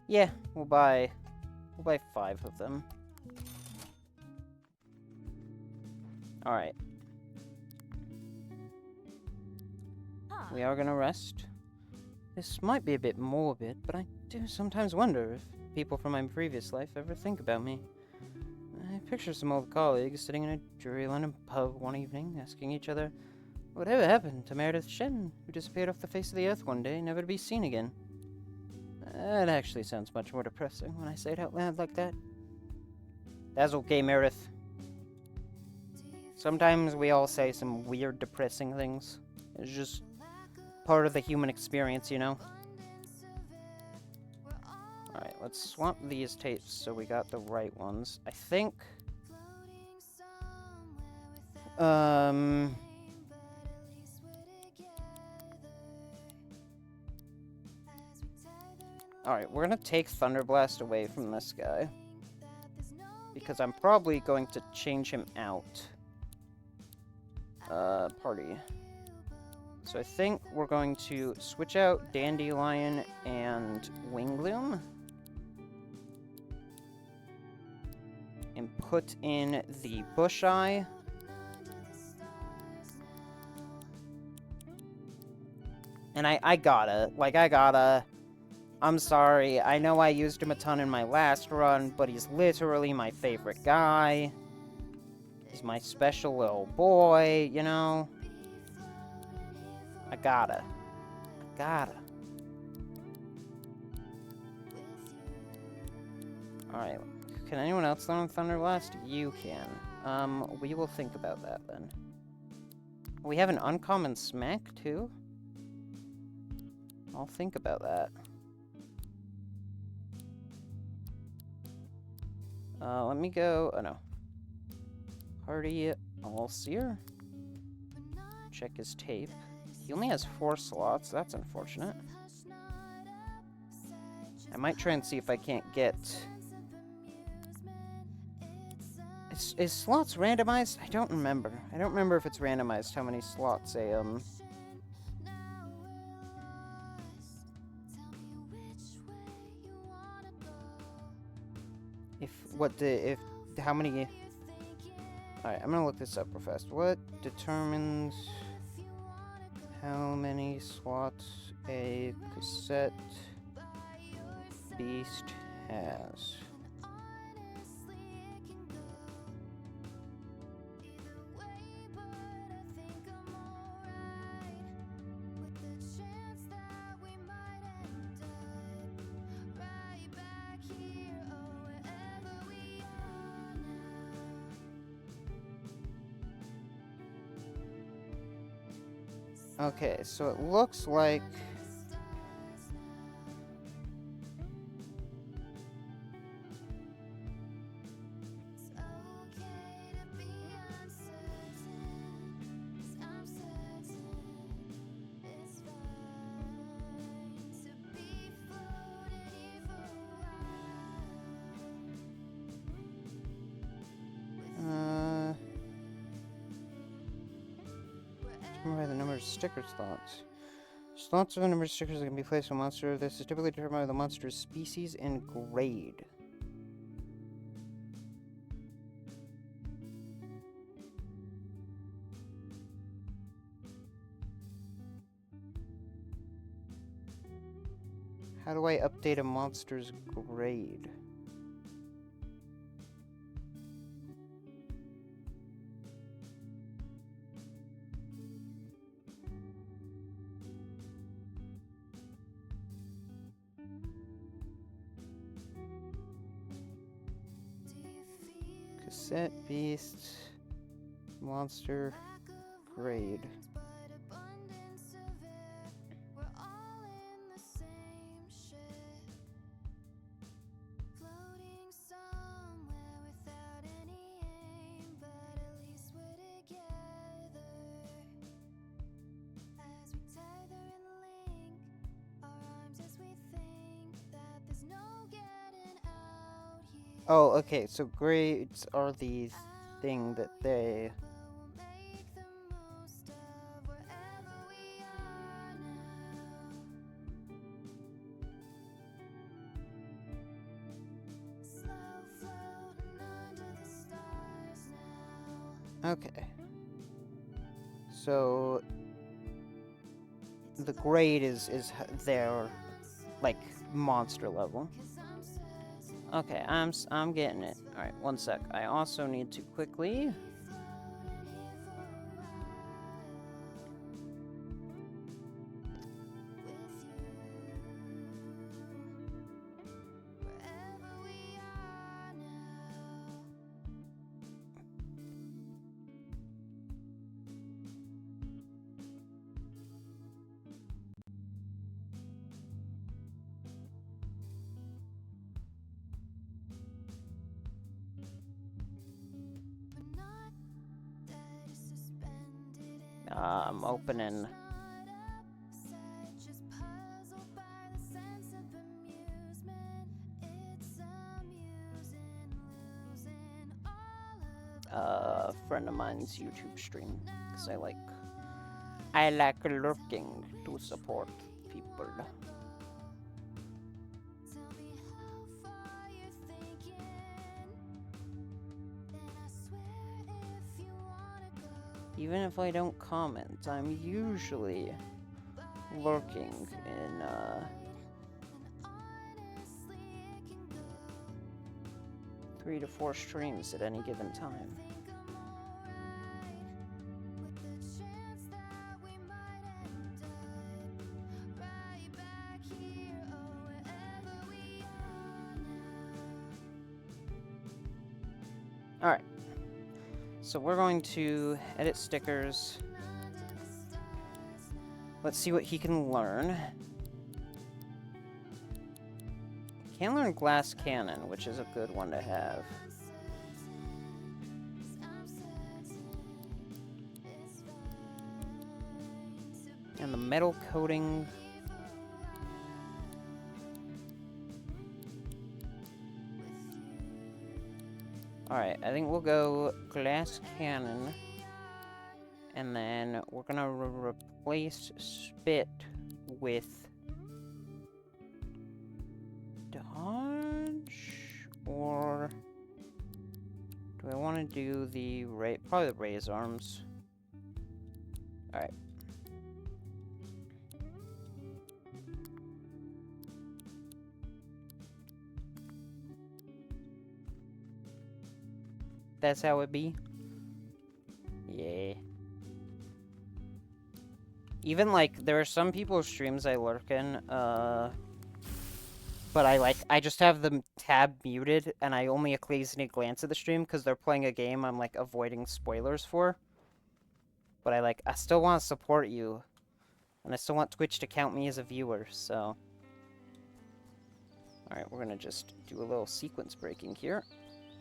[SPEAKER 1] Yeah, we'll buy 5 of them. Alright.
[SPEAKER 2] Huh.
[SPEAKER 1] We are gonna rest. This might be a bit morbid, but I do sometimes wonder if people from my previous life ever think about me. I picture some old colleagues sitting in a dreary London pub one evening, asking each other, whatever happened to Meredith Shen, who disappeared off the face of the earth one day, never to be seen again? That actually sounds much more depressing when I say it out loud like that. That's okay, Meredith. Sometimes we all say some weird, depressing things. It's just part of the human experience, you know? Alright, let's swap these tapes so we got the right ones. I think... Alright, we're gonna take Thunderblast away from this guy. Because I'm probably going to change him out. Party. So I think we're going to switch out Dandelion and Wingloom. And put in the Bush Eye. And I gotta... I'm sorry, I know I used him a ton in my last run, but he's literally my favorite guy. He's my special little boy, you know? I gotta. Alright, can anyone else learn Thunder Blast? You can. We will think about that then. We have an uncommon smack, too? I'll think about that. Let me go... Oh, no. Party All-Seer. Check his tape. He only has 4 slots. That's unfortunate. I might try and see if I can't get... Is slots randomized? I don't remember. I don't remember if it's randomized how many slots a, how many... Alright, I'm gonna look this up real fast. What determines how many slots a Cassette Beast has? Okay, so it looks like... by the number of sticker slots. Slots of a number of stickers that can be placed on a monster. This is typically determined by the monster's species and grade. How do I update a monster's grade? Cassette Beasts. Monster. Grade. Oh, okay, so grades are the thing that they... Okay. So... the grade is their, like, monster level. Okay, I'm getting it. Alright, one sec. I also need to quickly... I'm opening... a friend of mine's YouTube stream, because I like lurking to support people. Even if I don't comment, I'm usually lurking in 3 to 4 streams at any given time. Alright. So we're going to edit stickers. Let's see what he can learn. Can learn glass cannon, which is a good one to have. And the metal coating. Alright, I think we'll go glass cannon. And then we're gonna replace spit with dodge, or do I want to do the probably the raise arms? All right. That's how it be. Yeah. Even, like, there are some people's streams I lurk in, but I just have the tab muted, and I only occasionally glance at the stream because they're playing a game I'm, like, avoiding spoilers for. But I still want to support you, and I still want Twitch to count me as a viewer, so... Alright, we're gonna just do a little sequence breaking here.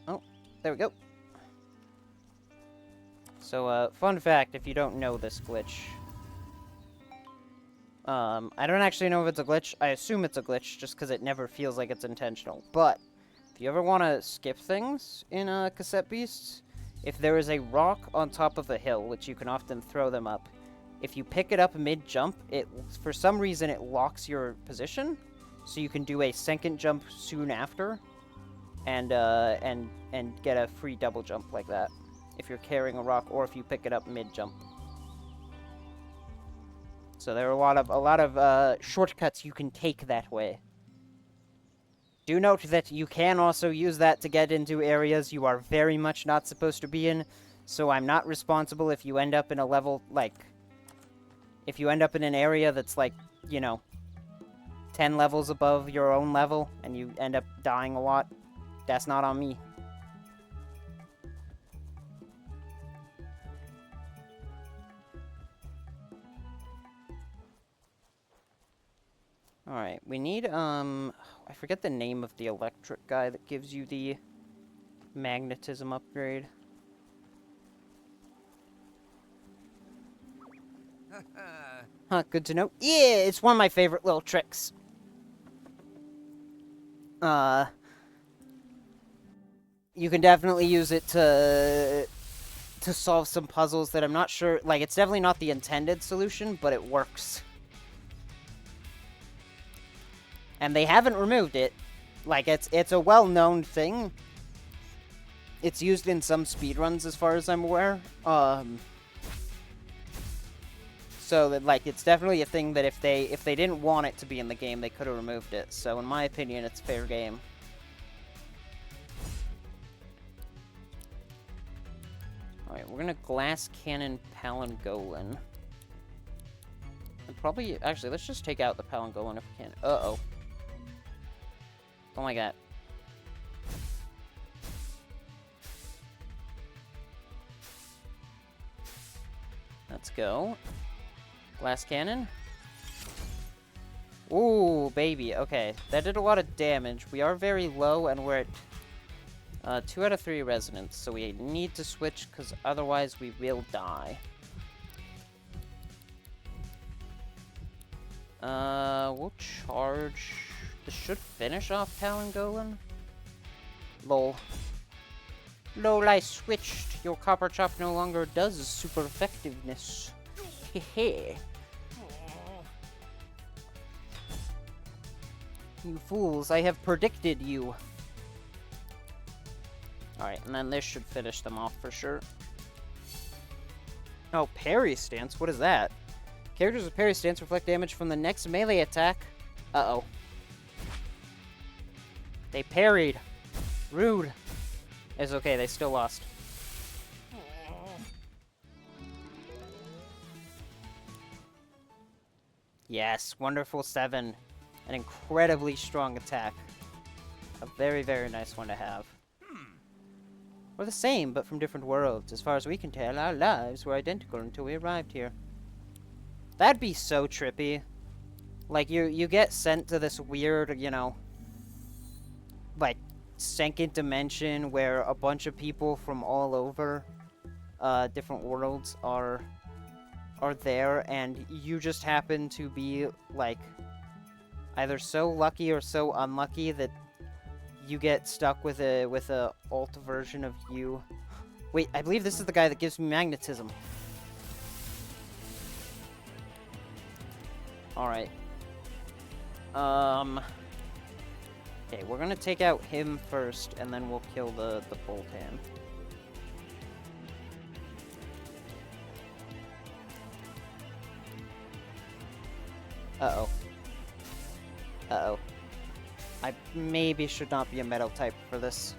[SPEAKER 1] Oh, there we go. So, fun fact, if you don't know this glitch... I don't actually know if it's a glitch. I assume it's a glitch, just because it never feels like it's intentional. But, if you ever want to skip things in Cassette Beasts, if there is a rock on top of a hill, which you can often throw them up, if you pick it up mid-jump, for some reason it locks your position, so you can do a second jump soon after, and get a free double jump like that, if you're carrying a rock, or if you pick it up mid-jump. So there are a lot of shortcuts you can take that way. Do note that you can also use that to get into areas you are very much not supposed to be in, so I'm not responsible if you end up in a level, like... If you end up in an area that's, like, you know, 10 levels above your own level, and you end up dying a lot, that's not on me. Alright, we need, I forget the name of the electric guy that gives you the magnetism upgrade. Huh, good to know. Yeah, it's one of my favorite little tricks. You can definitely use it to solve some puzzles that I'm not sure, like, it's definitely not the intended solution, but it works. And they haven't removed it. Like, it's a well-known thing. It's used in some speedruns, as far as I'm aware. So that, like, it's definitely a thing that if they didn't want it to be in the game, they could have removed it. So in my opinion, it's fair game. Alright, we're gonna glass cannon Palangolin. And probably, actually, let's just take out the Palangolin if we can. Uh-oh. Oh my god. Let's go. Glass cannon. Ooh, baby. Okay, that did a lot of damage. We are very low, and we're at 2 out of 3 resonance, so we need to switch, because otherwise we will die. We'll charge... This should finish off Palangolin. Lol. Lol, I switched. Your copper chop no longer does super effectiveness. Hehe. You fools, I have predicted you. Alright, and then this should finish them off for sure. Oh, parry stance? What is that? Characters with parry stance reflect damage from the next melee attack. Uh-oh. They parried. Rude. It's okay, they still lost. Yes, wonderful 7. An incredibly strong attack. A very, very nice one to have. We're the same, but from different worlds. As far as we can tell, our lives were identical until we arrived here. That'd be so trippy. Like, you get sent to this weird, you know, like, second dimension where a bunch of people from all over different worlds are there, and you just happen to be, like, either so lucky or so unlucky that you get stuck with a alt version of you. Wait, I believe this is the guy that gives me magnetism. Alright. Okay, we're gonna take out him first, and then we'll kill the Boltan. Uh-oh. Uh-oh. I maybe should not be a metal type for this.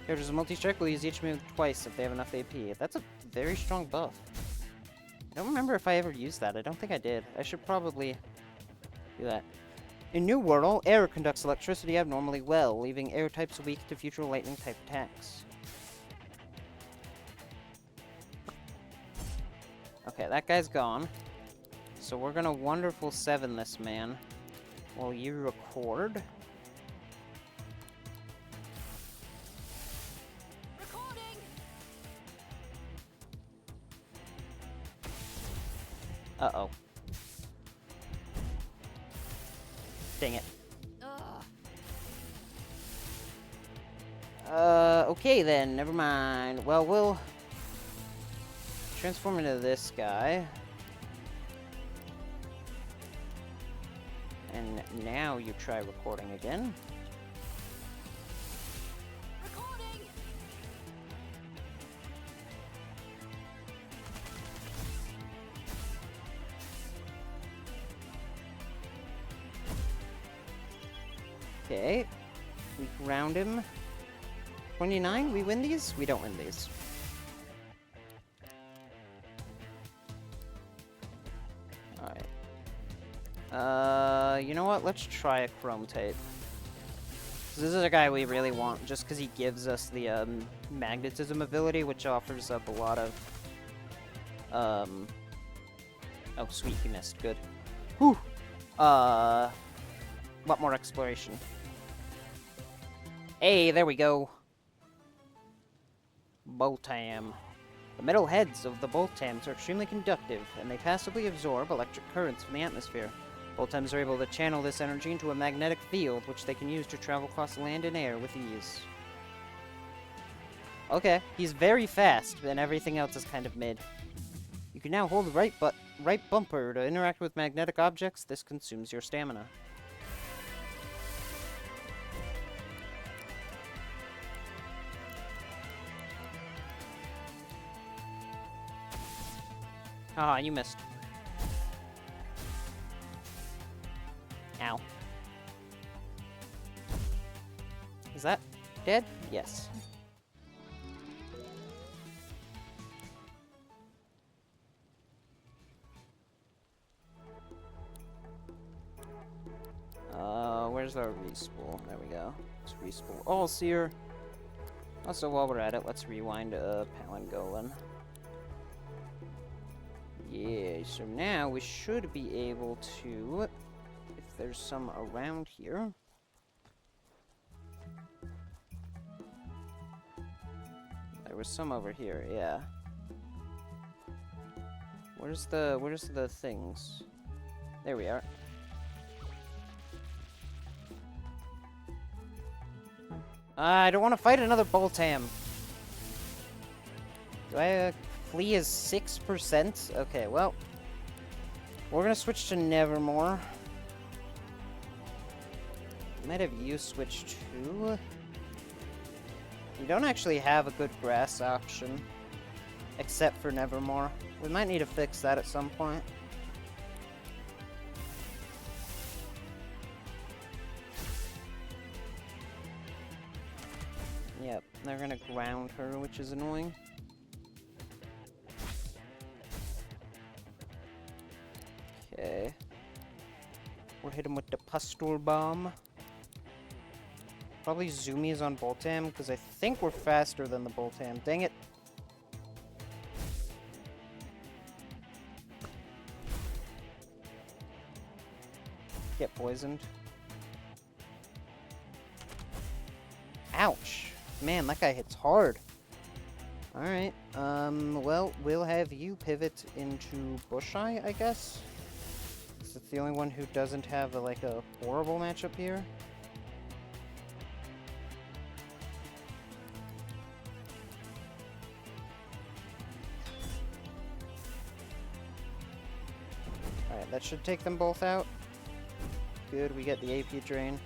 [SPEAKER 1] Characters with multi-strike will use each move twice if they have enough AP. That's a very strong buff. I don't remember if I ever used that. I don't think I did. I should probably do that. In New World, air conducts electricity abnormally well, leaving air types weak to future lightning-type attacks. Okay, that guy's gone. So we're gonna Wonderful 7 this man while you record.
[SPEAKER 2] Recording.
[SPEAKER 1] Uh-oh. Dang it. Okay then, never mind. Well, we'll transform into this guy. And now you try recording again.
[SPEAKER 2] Recording.
[SPEAKER 1] Okay. We ground him. 29, we win these? We don't win these. Alright. You know what? Let's try a Chrome Tape. This is a guy we really want, just because he gives us the, magnetism ability, which offers up a lot of, Oh, sweet, he missed. Good. Whew! A lot more exploration. Hey, there we go. Boltam. The metal heads of the boltams are extremely conductive, and they passively absorb electric currents from the atmosphere. Boltams are able to channel this energy into a magnetic field, which they can use to travel across land and air with ease. Okay, he's very fast, and everything else is kind of mid. You can now hold the right bumper to interact with magnetic objects. This consumes your stamina. Ah, you missed. Ow. Is that dead? Yes. Where's our respool? There we go. Let's respool all seer. Also, while we're at it, let's rewind Palangolin. Yeah, so now we should be able to, if there's some around here. There was some over here, yeah. Where's the things? There we are. I don't want to fight another Boltam. Do I flee is 6%? Okay, well. We're gonna switch to Nevermore. Might have you switch to. We don't actually have a good grass option. Except for Nevermore. We might need to fix that at some point. Yep, they're gonna ground her, which is annoying. Okay. We'll hit him with the Pustule Bomb. Probably Zoomies on Boltam, because I think we're faster than the Boltam. Dang it. Get poisoned. Ouch. Man, that guy hits hard. Alright, well, we'll have you pivot into Busheye, I guess? Because it's the only one who doesn't have, like, a horrible matchup here. Alright, that should take them both out. Good, we get the AP drain.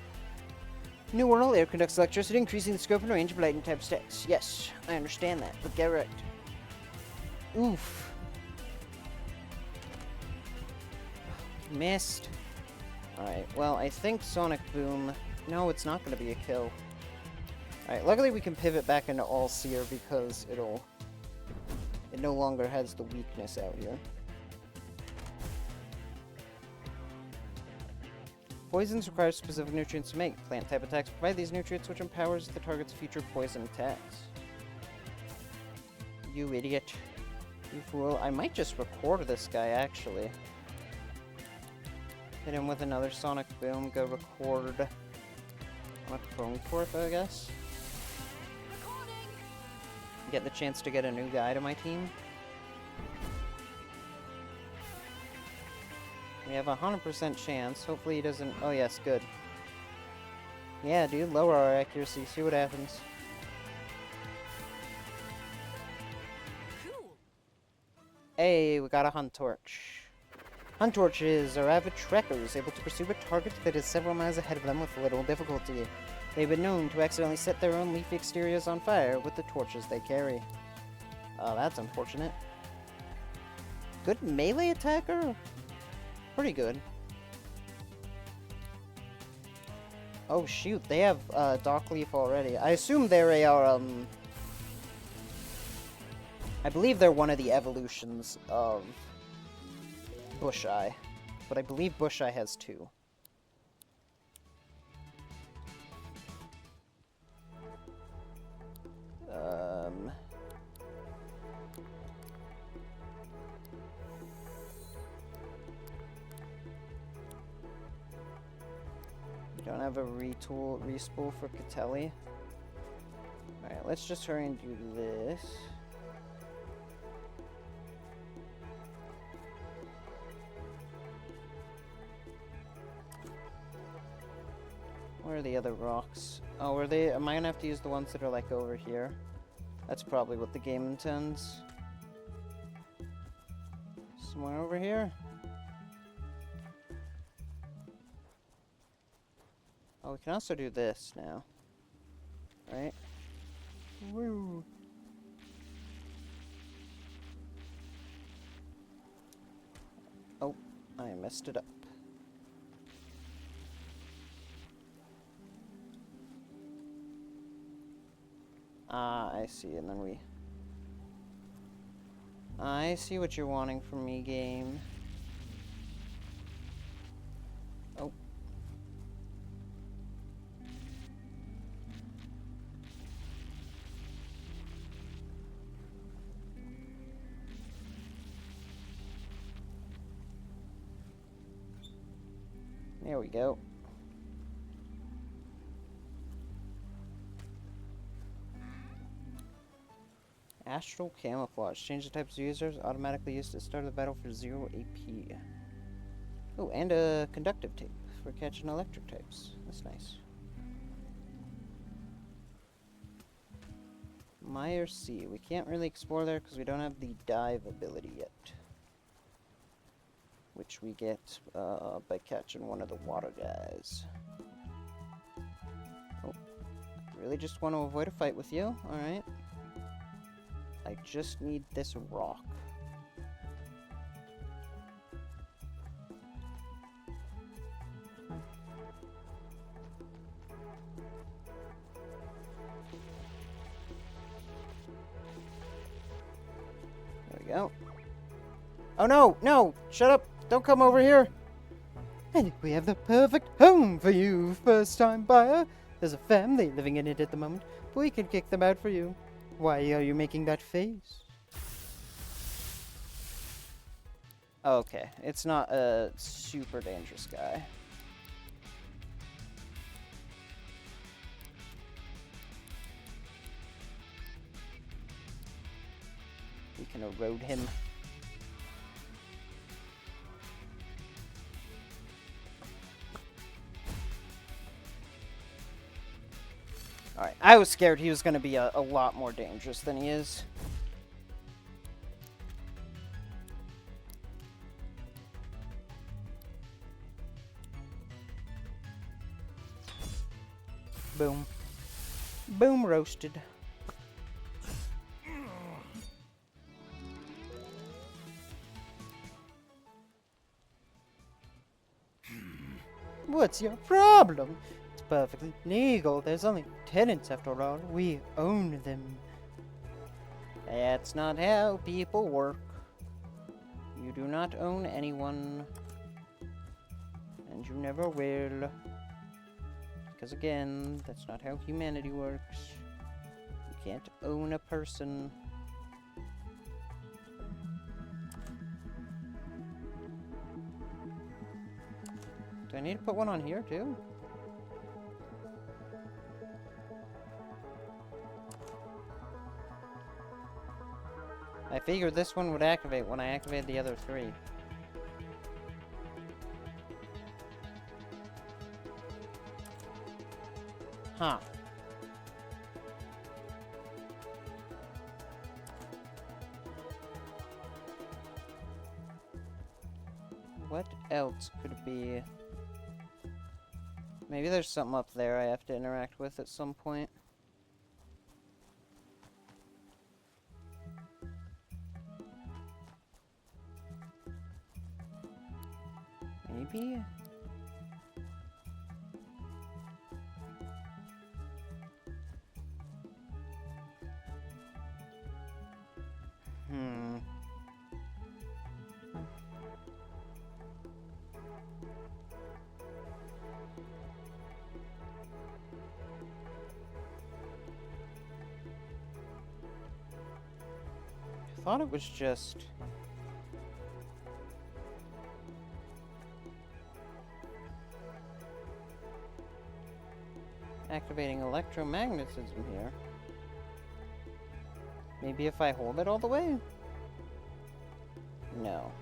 [SPEAKER 1] New world, air conducts electricity, increasing the scope and range of lightning type stacks. Yes, I understand that, but get wrecked. Oof. Missed. Alright, well, I think Sonic Boom... No, it's not going to be a kill. Alright, luckily we can pivot back into All Seer because it no longer has the weakness out here. Poisons require specific nutrients to make. Plant type attacks provide these nutrients, which empowers the target's future poison attacks. You idiot. You fool. I might just record this guy, actually. Hit him with another Sonic Boom, go record on a Chrome Corp, I guess.
[SPEAKER 2] Recording.
[SPEAKER 1] Get the chance to get a new guy to my team. We have a 100% chance. Hopefully he doesn't... Oh, yes, good. Yeah, dude, lower our accuracy. See what happens.
[SPEAKER 2] Cool.
[SPEAKER 1] Hey, we got a Hunt Torch. Hunt Torches are avid trekkers, able to pursue a target that is several miles ahead of them with little difficulty. They've been known to accidentally set their own leafy exteriors on fire with the torches they carry. Oh, that's unfortunate. Good melee attacker? Pretty good. Oh shoot, they have Dark Leaf already. I assume they are I believe they're one of the evolutions of Busheye, but I believe Busheye has two. Don't have a respool for Catelli. Alright, let's just hurry and do this. Where are the other rocks? Oh, are they? Am I gonna have to use the ones that are like over here? That's probably what the game intends. Somewhere over here? Oh, we can also do this now. Right? Woo! Oh, I messed it up. Ah, I see, and then we... I see what you're wanting from me, game. Oh. There we go. Astral Camouflage. Change the types of users. Automatically used at the start of the battle for 0 AP. Oh, and a conductive tape for catching electric types. That's nice. Mire Sea. We can't really explore there because we don't have the dive ability yet. Which we get by catching one of the water guys. Oh. Really just want to avoid a fight with you? Alright. I just need this rock. There we go. Oh no! No! Shut up! Don't come over here! I think we have the perfect home for you, first-time buyer. There's a family living in it at the moment, but we can kick them out for you. Why are you making that face? Okay, it's not a super dangerous guy. We can erode him. Alright, I was scared he was going to be a lot more dangerous than he is. Boom. Boom roasted. What's your problem? It's perfectly legal. There's only tenants after all. We own them. That's not how people work. You do not own anyone. And you never will. Because again, that's not how humanity works. You can't own a person. Do I need to put one on here too? I figured this one would activate when I activate the other three. Huh. What else could it be? Maybe there's something up there I have to interact with at some point. Maybe? I thought it was just... activating electromagnetism here. Maybe if I hold it all the way? No.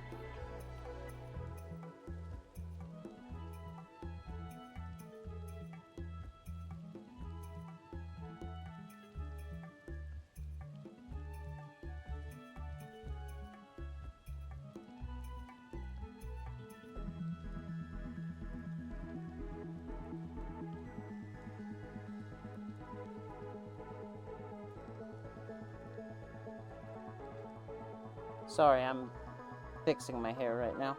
[SPEAKER 1] Sorry, I'm fixing my hair right now.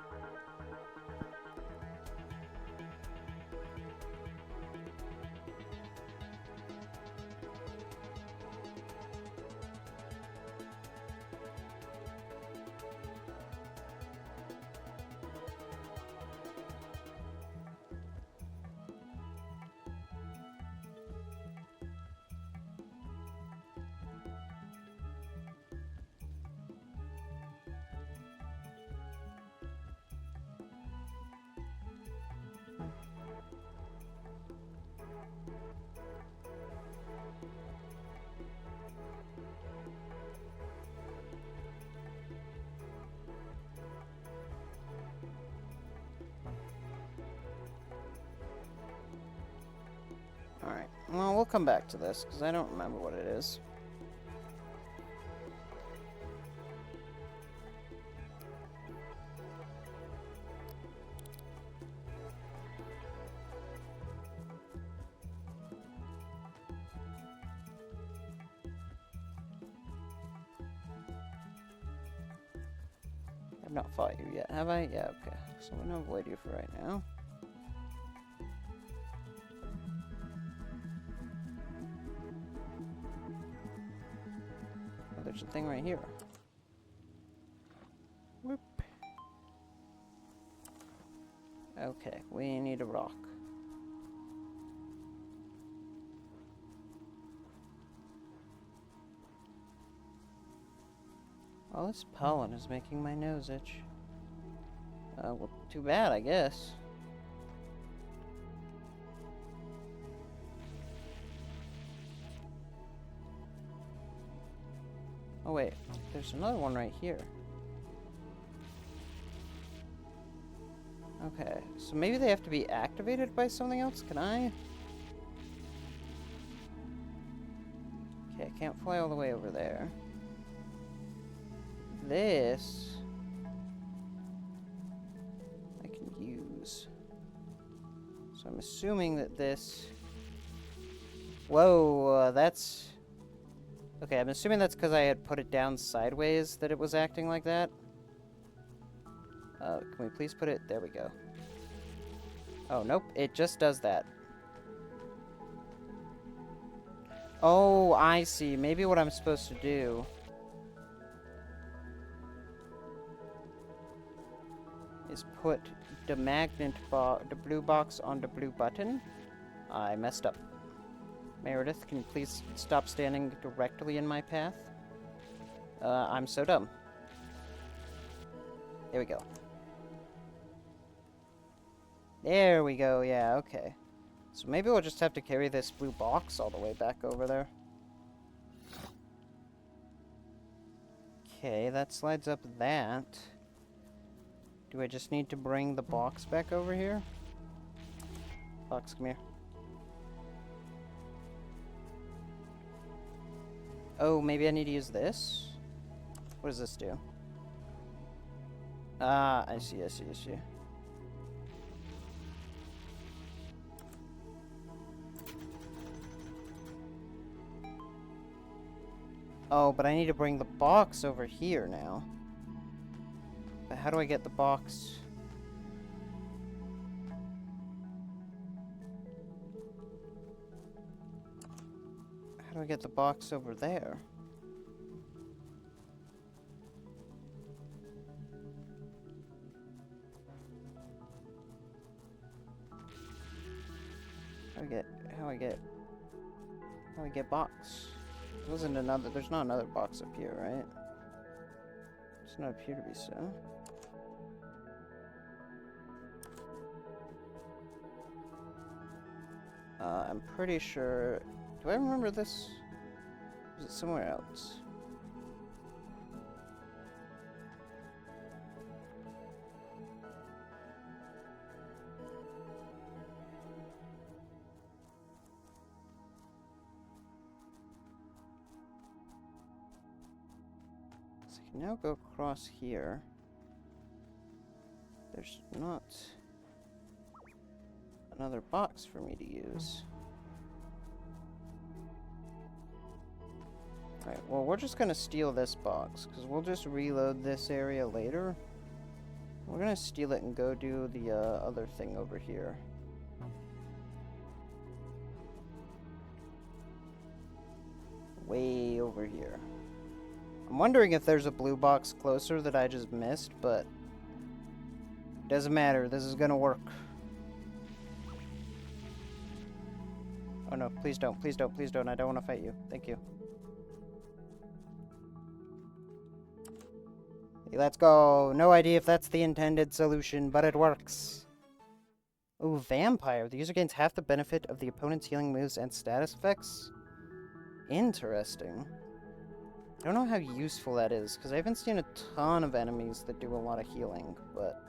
[SPEAKER 1] Alright, well, we'll come back to this, because I don't remember what it is. I've not fought you yet, have I? Yeah, okay. So I'm gonna avoid you for right now. Oh, there's a thing right here. Whoop. Okay, we need a rock. Well, this pollen is making my nose itch. Well, too bad, I guess. Oh wait, there's another one right here. Okay, so maybe they have to be activated by something else? Can I? Okay, I can't fly all the way over there. This I can use. So I'm assuming that this... Whoa, that's... Okay, I'm assuming that's because I had put it down sideways that it was acting like that. Can we please put it... There we go. Oh, nope, it just does that. Oh, I see. Maybe what I'm supposed to do... is put the the blue box on the blue button. I messed up. Meredith, can you please stop standing directly in my path? I'm so dumb. There we go. There we go, yeah, okay. So maybe we'll just have to carry this blue box all the way back over there. Okay, that slides up that. Do I just need to bring the box back over here? Box, come here. Oh, maybe I need to use this? What does this do? Ah, I see. Oh, but I need to bring the box over here now. But how do I get the box? How do I get the box over there? How I get box? There wasn't another, there's not another box up here, right? Does not appear to be so. I'm pretty sure... Do I remember this? Is it somewhere else? So I can now go across here. There's not another box for me to use. Alright, well, we're just gonna steal this box, because we'll just reload this area later. We're gonna steal it and go do the other thing over here. Way over here. I'm wondering if there's a blue box closer that I just missed, but doesn't matter. This is gonna work. Oh no, please don't, please don't, please don't. I don't want to fight you. Thank you. Hey, let's go. No idea if that's the intended solution, but it works. Ooh, Vampire. The user gains half the benefit of the opponent's healing moves and status effects. Interesting. I don't know how useful that is, because I haven't seen a ton of enemies that do a lot of healing, but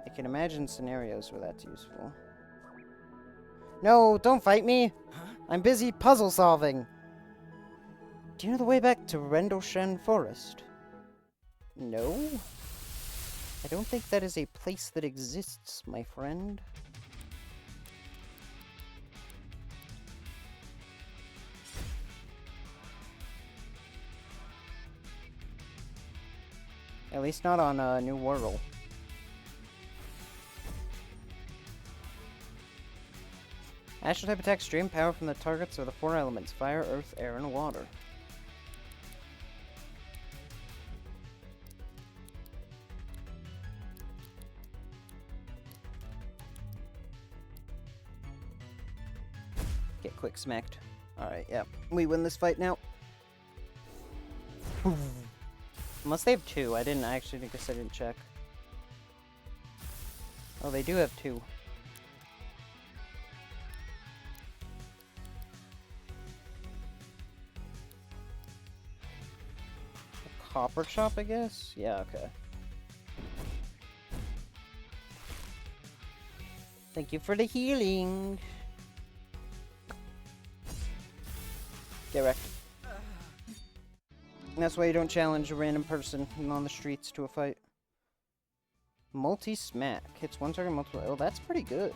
[SPEAKER 1] I can imagine scenarios where that's useful. No, don't fight me!
[SPEAKER 2] Huh?
[SPEAKER 1] I'm busy puzzle solving! Do you know the way back to Rendlesham Forest? No? I don't think that is a place that exists, my friend. At least not on New World. Astral type attacks drain power from the targets of the four elements: fire, earth, air, and water. Get quick smacked. Alright, yeah. We win this fight now. Unless they have two. I actually think I didn't check. Oh, they do have two. A copper chop, I guess? Yeah, okay. Thank you for the healing. Get wrecked. And that's why you don't challenge a random person on the streets to a fight. Multi-smack. Hits one target multiple... Oh, that's pretty good.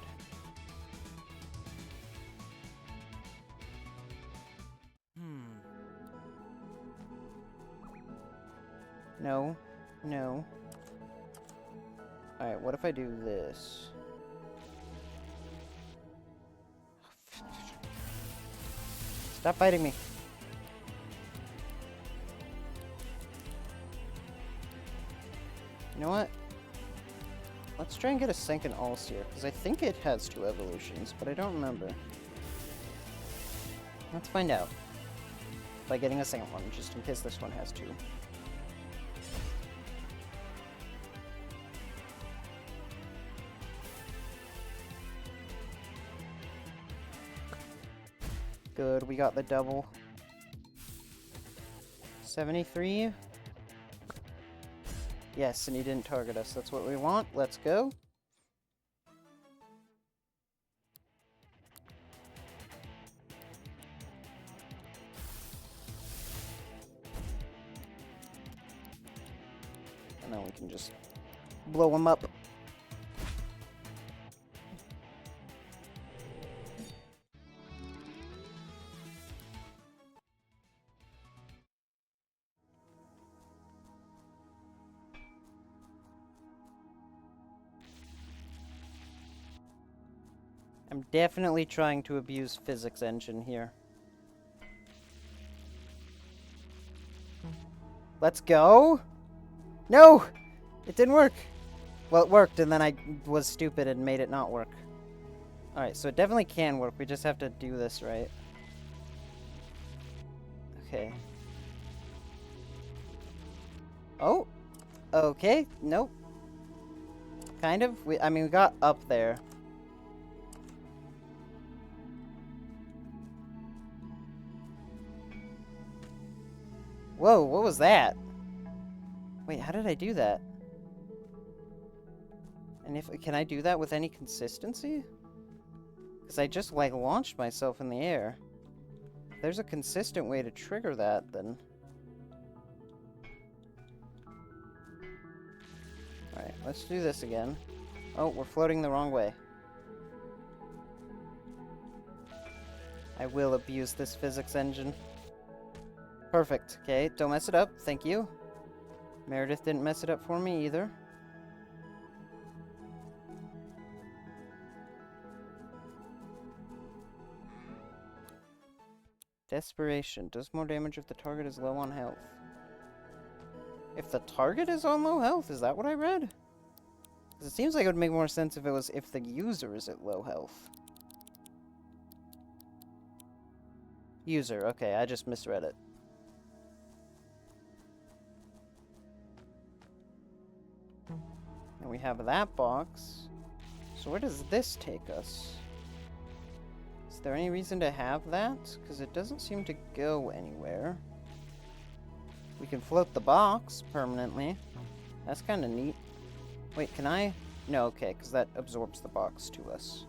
[SPEAKER 1] No. No. Alright, what if I do this? Stop fighting me. You know what? Let's try and get a Senkin Allseer, because I think it has 2 evolutions, but I don't remember. Let's find out. By getting a second one, just in case this one has 2. Good, we got the double. 73. Yes, and he didn't target us. That's what we want. Let's go. And then we can just blow him up. I'm definitely trying to abuse physics engine here. Let's go! No! It didn't work! Well, it worked, and then I was stupid and made it not work. Alright, so it definitely can work. We just have to do this right. Okay. Oh! Okay, nope. Kind of. I mean, we got up there. Whoa, what was that? Wait, how did I do that? And can I do that with any consistency? Because I just, like, launched myself in the air. If there's a consistent way to trigger that, then... Alright, let's do this again. Oh, we're floating the wrong way. I will abuse this physics engine. Perfect. Okay, don't mess it up. Thank you. Meredith didn't mess it up for me either. Desperation. Does more damage if the target is low on health. If the target is on low health? Is that what I read? Because it seems like it would make more sense if it was if the user is at low health. User. Okay, I just misread it. And we have that box. So where does this take us? Is there any reason to have that? Because it doesn't seem to go anywhere. We can float the box permanently. That's kind of neat. Wait, can I? No, okay, because that absorbs the box to us.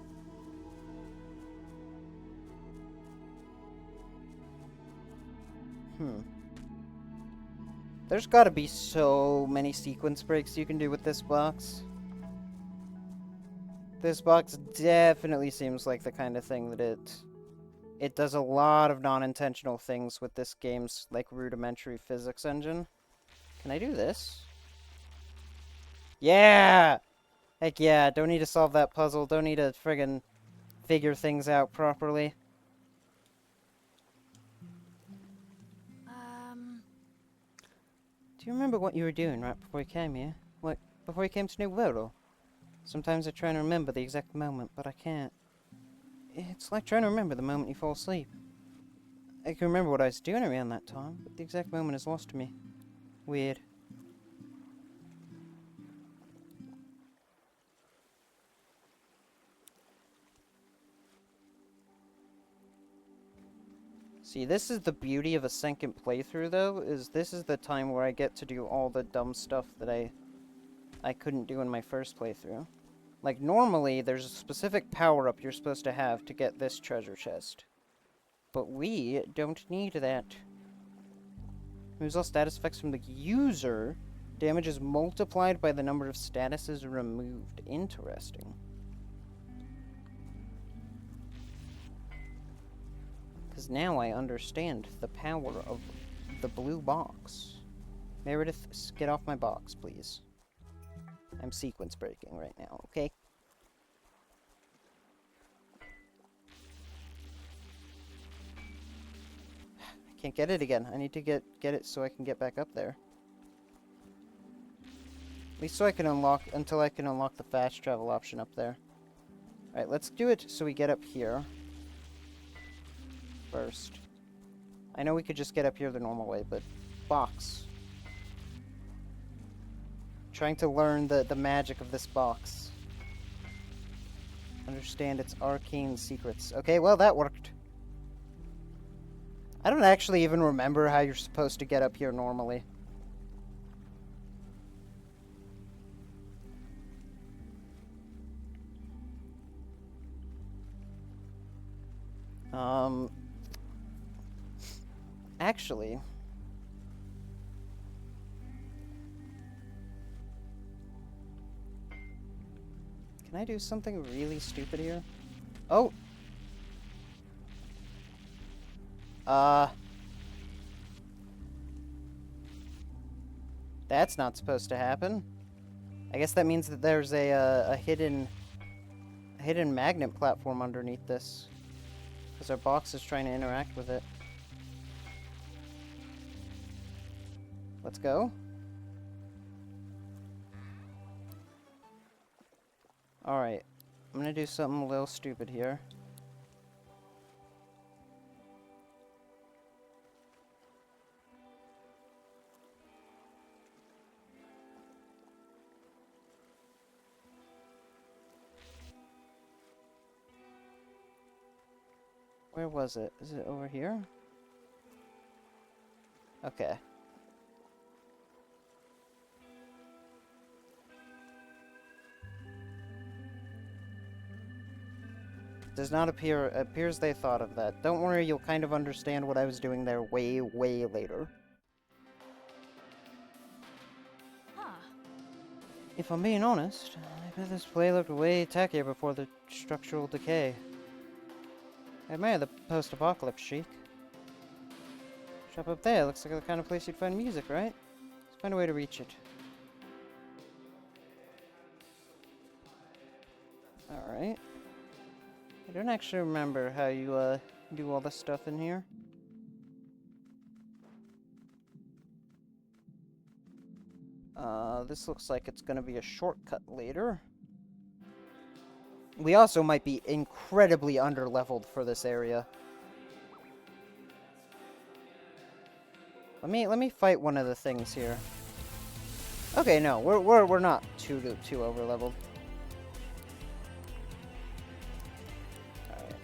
[SPEAKER 1] There's gotta be so many sequence breaks you can do with this box. This box definitely seems like the kind of thing that it does a lot of non-intentional things with this game's, like, rudimentary physics engine. Can I do this? Yeah! Heck yeah, don't need to solve that puzzle, don't need to friggin' figure things out properly. Do you remember what you were doing right before you came here? Like, before you came to New World? Sometimes I try and remember the exact moment, but I can't. It's like trying to remember the moment you fall asleep. I can remember what I was doing around that time, but the exact moment is lost to me. Weird. See, this is the beauty of a second playthrough, though, is this is the time where I get to do all the dumb stuff that I couldn't do in my first playthrough. Like, normally, there's a specific power-up you're supposed to have to get this treasure chest. But we don't need that. Removes all status effects from the user. Damage is multiplied by the number of statuses removed. Interesting. Because now I understand the power of the blue box. Meredith, get off my box, please. I'm sequence breaking right now, okay? I can't get it again. I need to get it so I can get back up there. At least so I can unlock, until I can unlock the fast travel option up there. Alright, let's do it so we get up here first. I know we could just get up here the normal way, but box. Trying to learn the magic of this box. Understand its arcane secrets. Okay, well, that worked. I don't actually even remember how you're supposed to get up here normally. Actually... Can I do something really stupid here? Oh! That's not supposed to happen. I guess that means that there's a hidden magnet platform underneath this. Because our box is trying to interact with it. Let's go. Alright. I'm gonna do something a little stupid here. Where was it? Is it over here? Okay. does not appears they thought of that. Don't worry, you'll kind of understand what I was doing there way, way later.
[SPEAKER 2] Huh.
[SPEAKER 1] If I'm being honest, I bet this play looked way tackier before the structural decay. I admire the post-apocalypse chic. Shop up there, looks like the kind of place you'd find music, right? Let's find a way to reach it. Alright. I don't actually remember how you, do all this stuff in here. This looks like it's gonna be a shortcut later. We also might be incredibly under-leveled for this area. Let me fight one of the things here. Okay, no, we're not too over-leveled. Alright.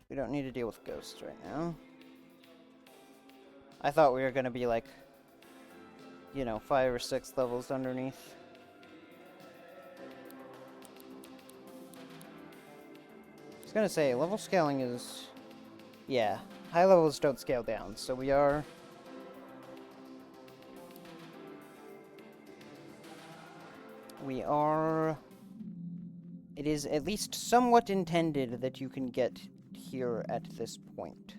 [SPEAKER 1] We don't need to deal with ghosts right now. I thought we were gonna be like, you know, 5 or 6 levels underneath. I was gonna say, level scaling is... yeah, high levels don't scale down, so we are... It is at least somewhat intended that you can get here at this point.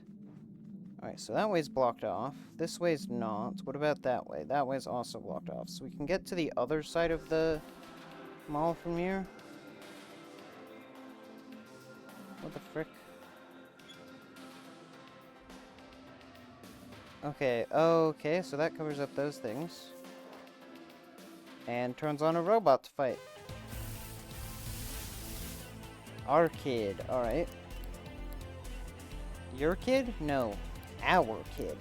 [SPEAKER 1] Alright, so that way's blocked off. This way's not. What about that way? That way's also blocked off. So we can get to the other side of the mall from here. What the frick? Okay, okay, so that covers up those things. And turns on a robot to fight. Our kid, alright. Your kid? No. Our kid.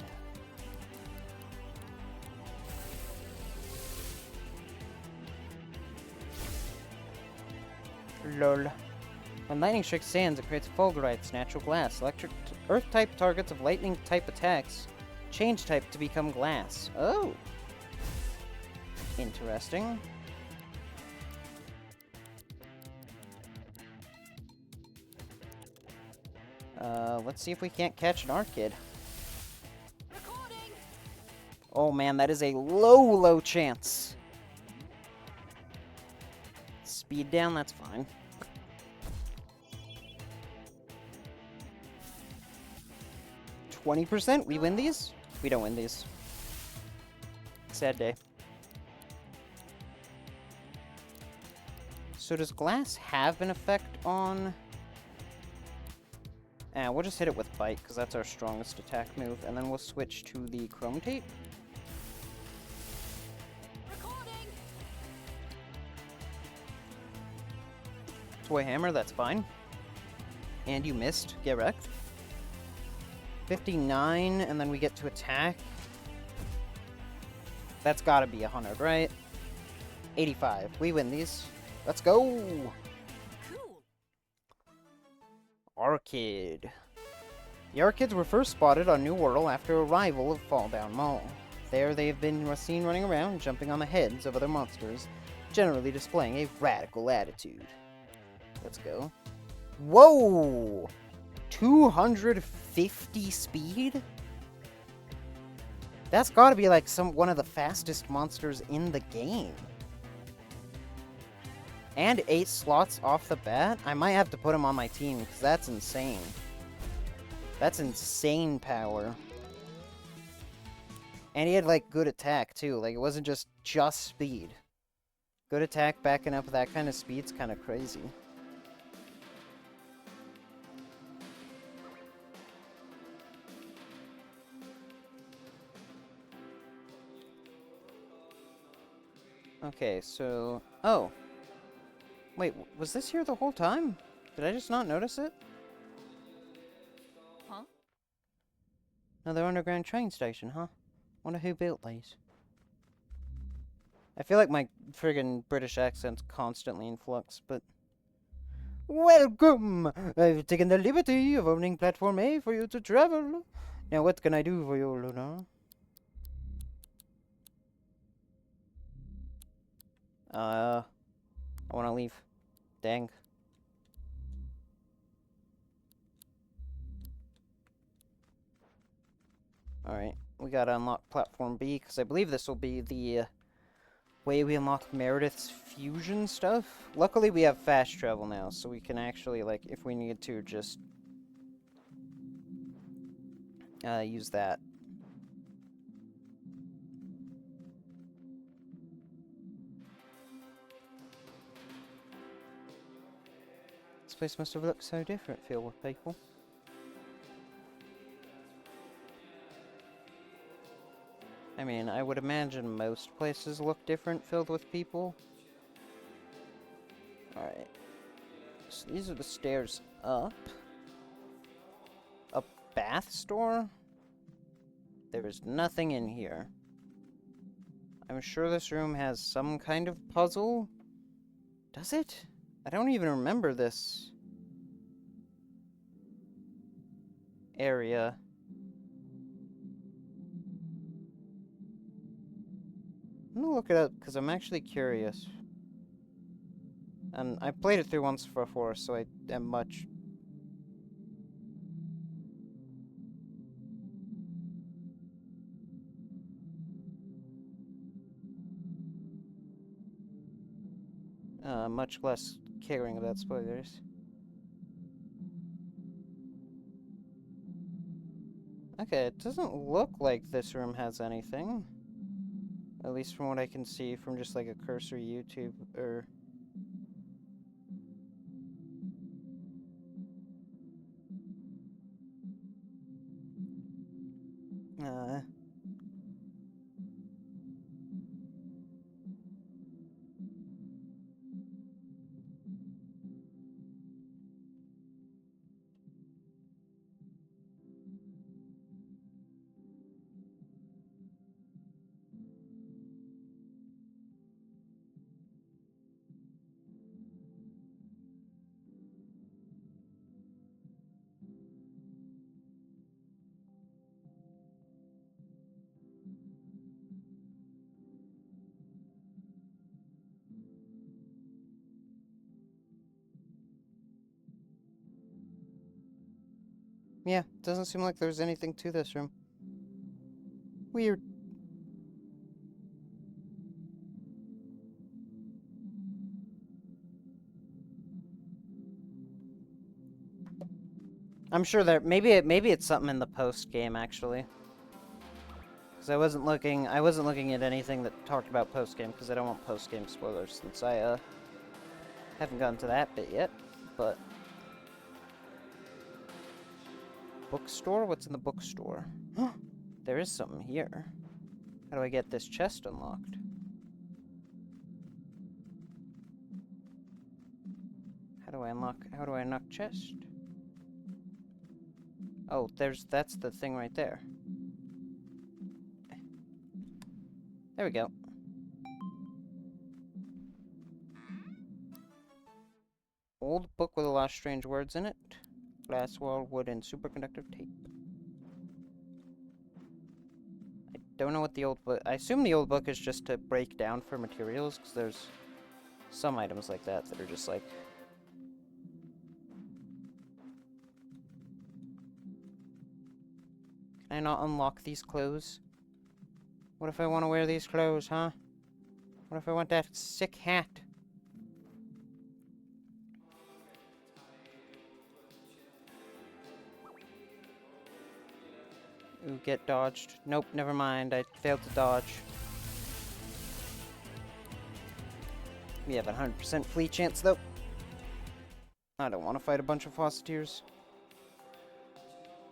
[SPEAKER 1] Lol. When lightning strikes sands, it creates fulgurites, natural glass. Earth-type targets of lightning-type attacks change type to become glass. Oh. Interesting. Let's see if we can't catch an Orchid.
[SPEAKER 2] Recording.
[SPEAKER 1] Oh man, that is a low chance. Speed down, that's fine. %? We win these? We don't win these. Sad day. So does glass have an effect on... we'll just hit it with Bite, because that's our strongest attack move, and then we'll switch to the Chrome Tape.
[SPEAKER 2] Recording.
[SPEAKER 1] Toy Hammer, that's fine. And you missed. Get wrecked. 59, and then we get to attack. That's gotta be 100, right? 85. We win these. Let's go!
[SPEAKER 2] Cool.
[SPEAKER 1] Orchid. The Orchids were first spotted on New World after arrival of Fall Down Mall. There they have been seen running around, jumping on the heads of other monsters, generally displaying a radical attitude. Let's go. Whoa! 250 speed? That's gotta be like one of the fastest monsters in the game. And 8 slots off the bat? I might have to put him on my team, because that's insane. That's insane power. And he had, like, good attack, too. Like, it wasn't just speed. Good attack backing up that kind of speed's kind of crazy. Okay, so... oh. Wait, was this here the whole time? Did I just not notice it?
[SPEAKER 2] Huh?
[SPEAKER 1] Another underground train station, huh? Wonder who built these. I feel like my friggin' British accent's constantly in flux, but... Welcome! I've taken the liberty of opening Platform A for you to travel. Now what can I do for you, Luna? I wanna leave. Dang. Alright, we gotta unlock Platform B, because I believe this will be the way we unlock Meredith's fusion stuff. Luckily, we have fast travel now, so we can actually, like, if we need to, just use that. This place must have looked so different, filled with people. I mean, I would imagine most places look different, filled with people. Alright. So these are the stairs up. A bath store? There is nothing in here. I'm sure this room has some kind of puzzle. Does it? I don't even remember this area. I'm gonna look it up because I'm actually curious. And I played it through once before, so I am much... much less caring about spoilers. Okay, it doesn't look like this room has anything. At least from what I can see from just like a cursory YouTube or... Yeah, doesn't seem like there's anything to this room. Weird. I'm sure there maybe it's something in the post game actually. Because I wasn't looking at anything that talked about post game because I don't want post game spoilers since I haven't gotten to that bit yet. But bookstore? What's in the bookstore? There is something here. How do I get this chest unlocked? How do I unlock chest? Oh, that's the thing right there. There we go. Old book with a lot of strange words in it. Glass wall, wood, and superconductive tape. I don't know what the old book... I assume the old book is just to break down for materials, because there's some items like that that are just like... Can I not unlock these clothes? What if I want to wear these clothes, huh? What if I want that sick hat? Ooh, get dodged. Nope, never mind. I failed to dodge. We have a 100% flee chance, though. I don't want to fight a bunch of Fosseteers.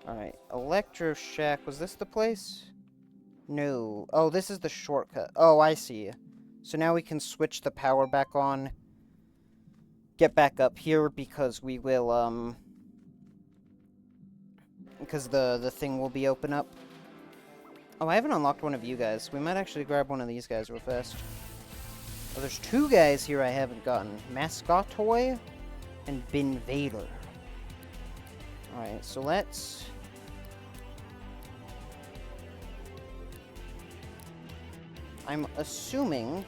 [SPEAKER 1] Alright, Electro Shack. Was this the place? No. Oh, this is the shortcut. Oh, I see. So now we can switch the power back on. Get back up here because we will, because the thing will be open up. Oh, I haven't unlocked one of you guys. We might actually grab one of these guys real fast. Oh, there's two guys here I haven't gotten. Mascot Toy and Bin Vader. Alright, so let's... I'm assuming...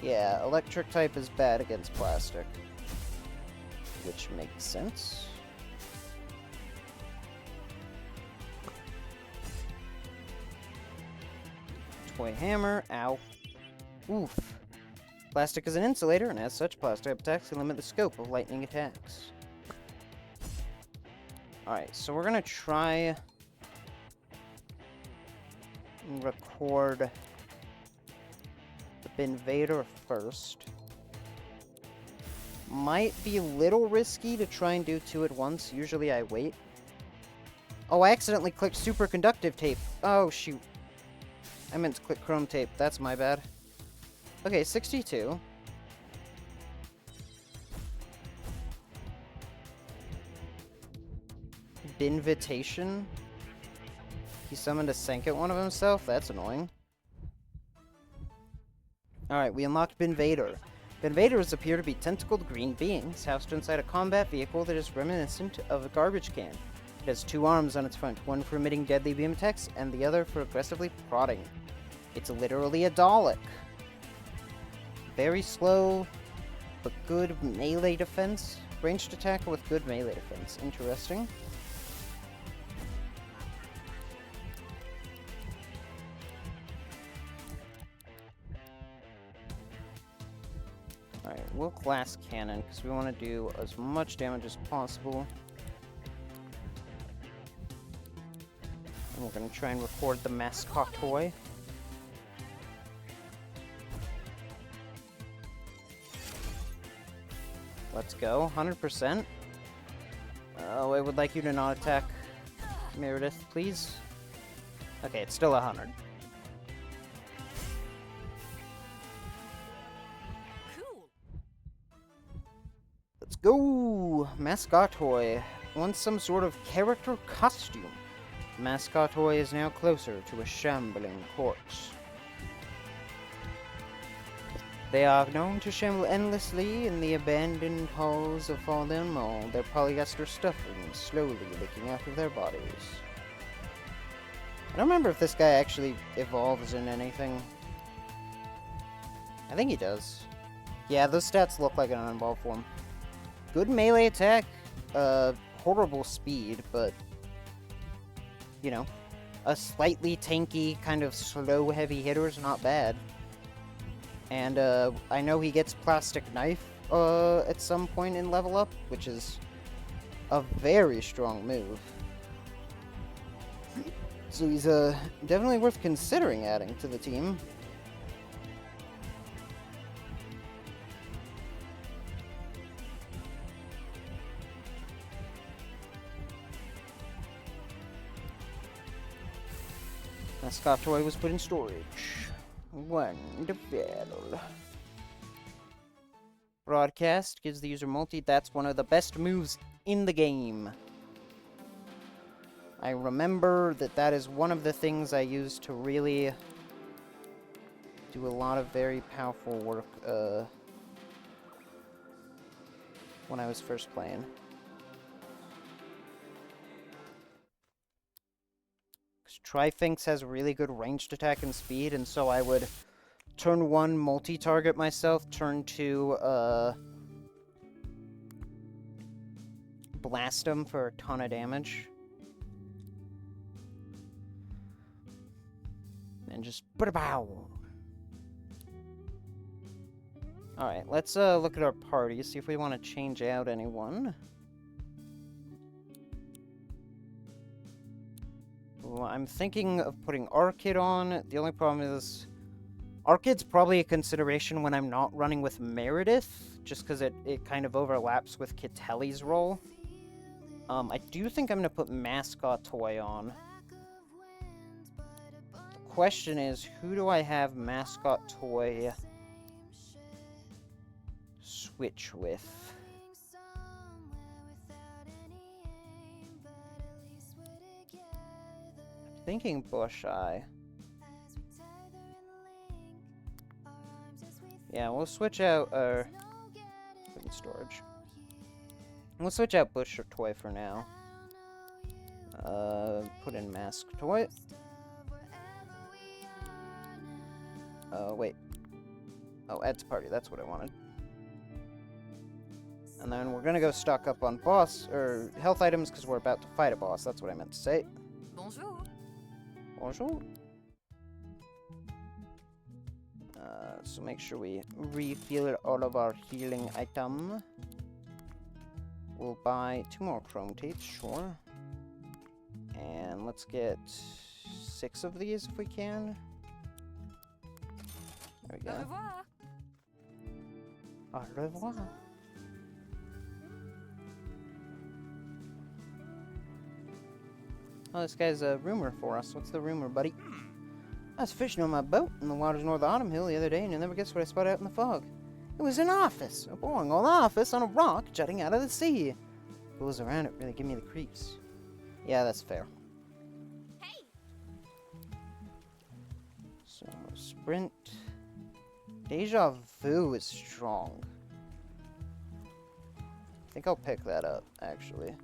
[SPEAKER 1] Yeah, electric type is bad against plastic. Which makes sense. Toy hammer. Ow. Oof. Plastic is an insulator, and as such, plastic attacks can limit the scope of lightning attacks. Alright, so we're gonna try and record the Invader first. Might be a little risky to try and do two at once. Usually I wait. Oh, I accidentally clicked superconductive tape. Oh, shoot. I meant to click chrome tape. That's my bad. Okay, 62. Binvitation? He summoned a second one of himself? That's annoying. Alright, we unlocked Binvader. Binvaders appear to be tentacled green beings, housed inside a combat vehicle that is reminiscent of a garbage can. It has two arms on its front, one for emitting deadly beam attacks, and the other for aggressively prodding. It's literally a Dalek. Very slow, but good melee defense. Ranged attacker with good melee defense. Interesting. Alright, we'll glass cannon, because we want to do as much damage as possible. And we're going to try and record the mascot toy. Let's go, 100%. Oh, I would like you to not attack Meredith, please. Okay, it's still 100.
[SPEAKER 2] Cool.
[SPEAKER 1] Let's go! Mascot toy. Wants some sort of character costume. Mascot toy is now closer to a shambling corpse. They are known to shamble endlessly in the abandoned halls of Fallen Mall, their polyester stuffing slowly leaking out of their bodies. I don't remember if this guy actually evolves in anything. I think he does. Yeah, those stats look like an unevolved form. Good melee attack, horrible speed, but, you know, a slightly tanky, kind of slow, heavy hitter is not bad. And, I know he gets Plastic Knife, at some point in Level Up, which is a very strong move. So he's, definitely worth considering adding to the team. Mascot toy was put in storage. Wonderful. Broadcast gives the user multi. That's one of the best moves in the game. I remember that is one of the things I used to really do a lot of very powerful work when I was first playing. Trifinx has really good ranged attack and speed, and so I would turn 1 multi-target myself, turn 2 blast him for a ton of damage. And just ba-da-bow. Alright, let's look at our party, see if we want to change out anyone. Well, I'm thinking of putting Arkid on. The only problem is Arkid's probably a consideration when I'm not running with Meredith, just because it kind of overlaps with Kitelli's role. I do think I'm going to put Mascot Toy on. The question is, who do I have Mascot Toy switch with? Thinking Bush Eye. Yeah, we'll switch out our put in storage. We'll switch out Bush or Toy for now. Put in Mask Toy. Wait. Oh, add to party, that's what I wanted. And then we're gonna go stock up on boss, or health items, because we're about to fight a boss, that's what I meant to say.
[SPEAKER 2] Bonjour.
[SPEAKER 1] Bonjour. So make sure we refill all of our healing item. We'll buy 2 more chrome tapes, sure. And let's get 6 of these if we can. There we
[SPEAKER 2] Au
[SPEAKER 1] go.
[SPEAKER 2] revoir.
[SPEAKER 1] Au revoir. Oh, this guy's a rumor for us. What's the rumor, buddy? I was fishing on my boat in the waters north of Autumn Hill the other day, and you'll never guess what I spotted out in the fog. It was an office, a boring old office on a rock jutting out of the sea. Pools around it really give me the creeps. Yeah, that's fair.
[SPEAKER 2] Hey.
[SPEAKER 1] So, sprint. Deja vu is strong. I think I'll pick that up, actually.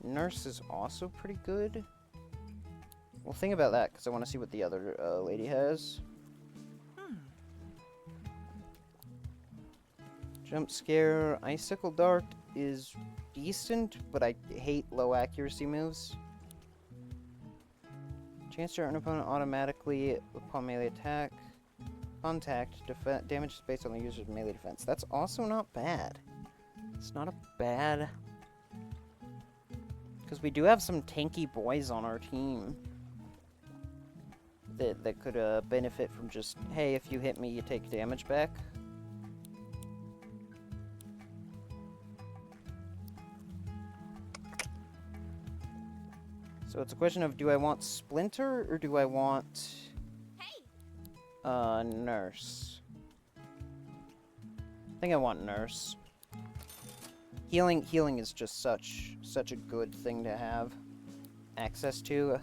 [SPEAKER 1] Nurse is also pretty good. We'll think about that, because I want to see what the other lady has. Jump scare. Icicle dart is decent, but I hate low accuracy moves. Chance to hurt an opponent automatically upon melee attack. Contact. Damage is based on the user's melee defense. That's also not bad. It's not a bad... Because we do have some tanky boys on our team that could benefit from just, hey, if you hit me, you take damage back. So it's a question of, do I want Splinter or do I want Nurse? I think I want Nurse. Healing is just such a good thing to have access to,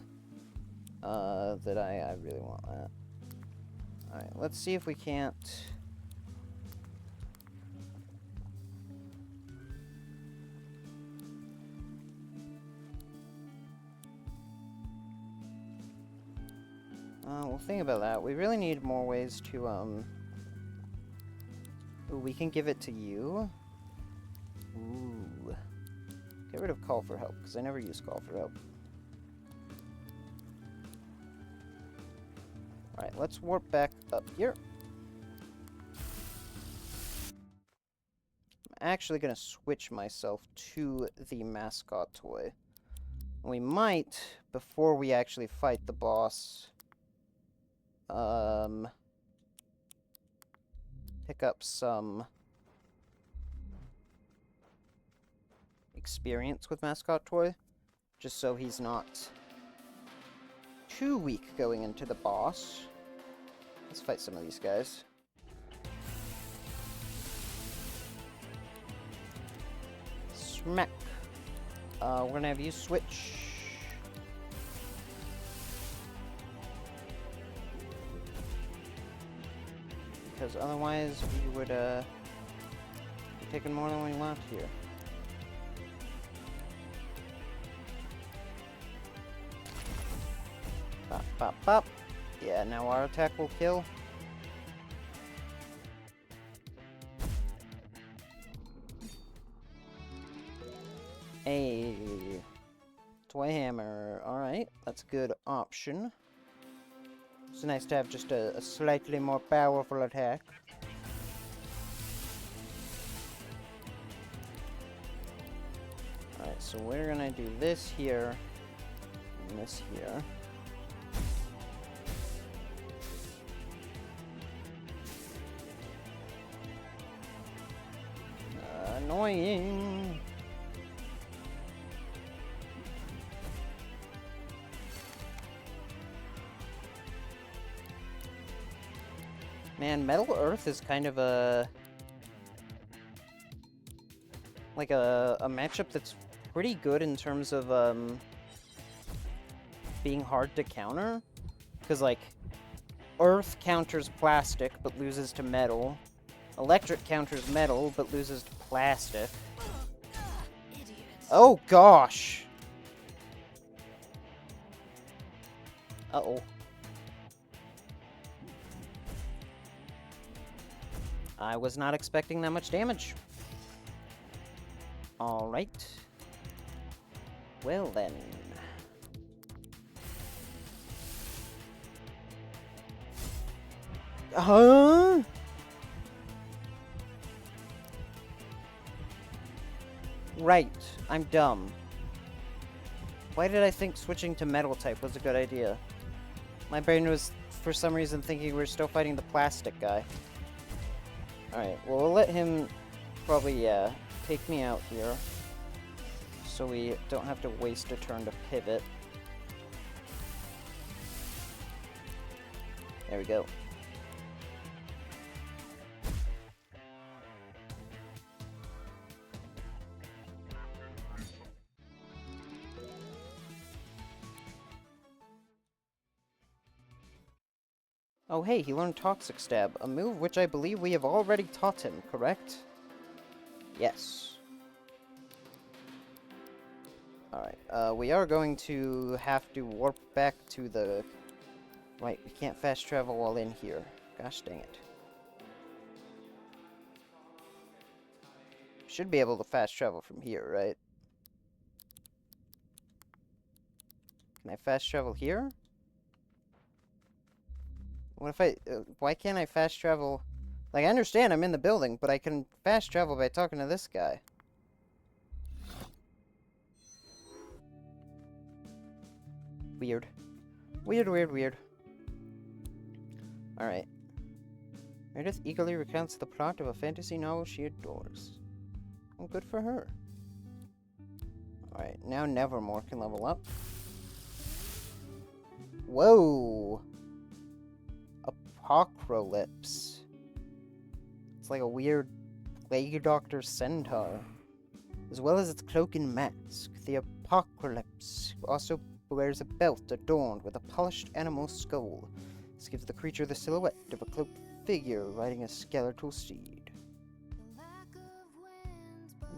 [SPEAKER 1] that I really want that. Alright, let's see if we can't... we'll think about that. We really need more ways to, Ooh, we can give it to you. Ooh. Get rid of call for help, because I never use call for help. Alright, let's warp back up here. I'm actually going to switch myself to the mascot toy. We might, before we actually fight the boss, pick up some experience with mascot toy, just so he's not too weak going into the boss. Let's fight some of these guys. Smack. We're gonna have you switch. Because otherwise we would be taking more than we want here. Pop, pop, pop. Yeah, now our attack will kill. Hey. Toy hammer. Alright, that's a good option. It's nice to have just a slightly more powerful attack. Alright, so we're gonna do this here, and this here. Annoying! Man, Metal Earth is kind of a... like a matchup that's pretty good in terms of, being hard to counter. Because, like, Earth counters plastic, but loses to metal. Electric counters metal, but loses to plastic.
[SPEAKER 2] Idiots.
[SPEAKER 1] Oh, gosh! Uh-oh. I was not expecting that much damage. Alright. Well then. Huh? Right. I'm dumb. Why did I think switching to metal type was a good idea? My brain was, for some reason, thinking we were still fighting the plastic guy. Alright, well, we'll let him probably, take me out here. So we don't have to waste a turn to pivot. There we go. Oh hey, he learned Toxic Stab, a move which I believe we have already taught him, correct? Yes. Alright, we are going to have to warp back to the... Right, we can't fast travel while in here. Gosh dang it. Should be able to fast travel from here, right? Can I fast travel here? What if I... why can't I fast travel... Like, I understand I'm in the building, but I can fast travel by talking to this guy. Weird. Weird, weird, weird. Alright. Meredith eagerly recounts the plot of a fantasy novel she adores. Well, good for her. Alright, now Nevermore can level up. Whoa! Apocalypse. It's like a weird Plague Doctor centaur. As well as its cloak and mask, the Apocalypse also wears a belt adorned with a polished animal skull. This gives the creature the silhouette of a cloaked figure riding a skeletal steed.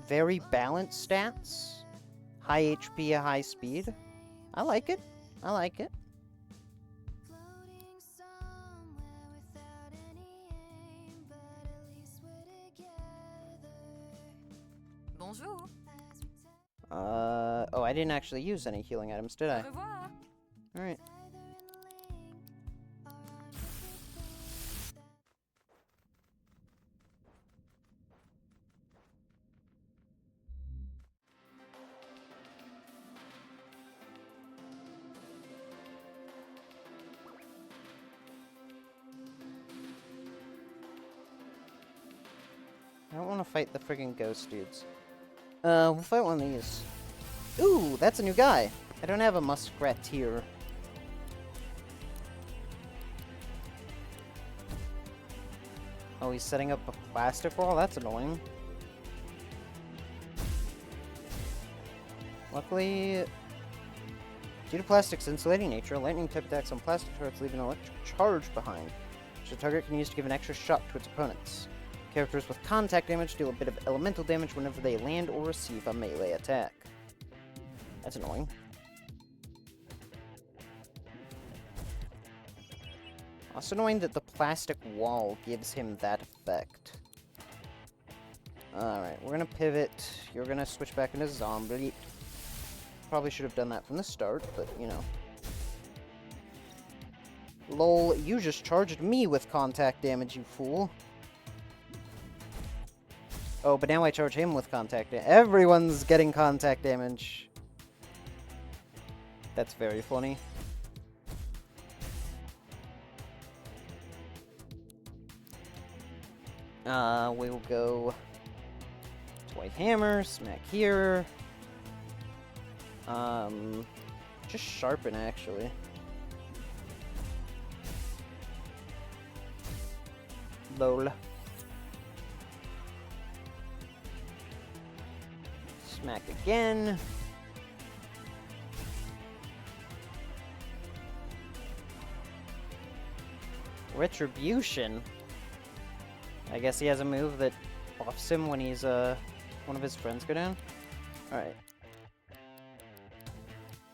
[SPEAKER 1] Very balanced stats. High HP, high speed. I like it. I like it.
[SPEAKER 2] Bonjour.
[SPEAKER 1] Oh, I didn't actually use any healing items, did I?
[SPEAKER 2] Au revoir.
[SPEAKER 1] Alright. I don't want to fight the friggin' ghost dudes. We'll fight one of these. Ooh, that's a new guy. I don't have a musketeer. Oh, he's setting up a plastic wall? That's annoying. Luckily, due to plastic's insulating nature, lightning type attacks on plastic turrets leave an electric charge behind, which the target can use to give an extra shock to its opponents. Characters with contact damage deal a bit of elemental damage whenever they land or receive a melee attack. That's annoying. Also annoying that the plastic wall gives him that effect. Alright, we're gonna pivot. You're gonna switch back into zombie. Probably should have done that from the start, but, you know. Lol, you just charged me with contact damage, you fool. Oh, but now I charge him with contact damage. Everyone's getting contact damage. That's very funny. We'll go to White Hammer, smack here. Just sharpen, actually. Lol. Smack again. Retribution. I guess he has a move that buffs him when he's one of his friends go down. Alright.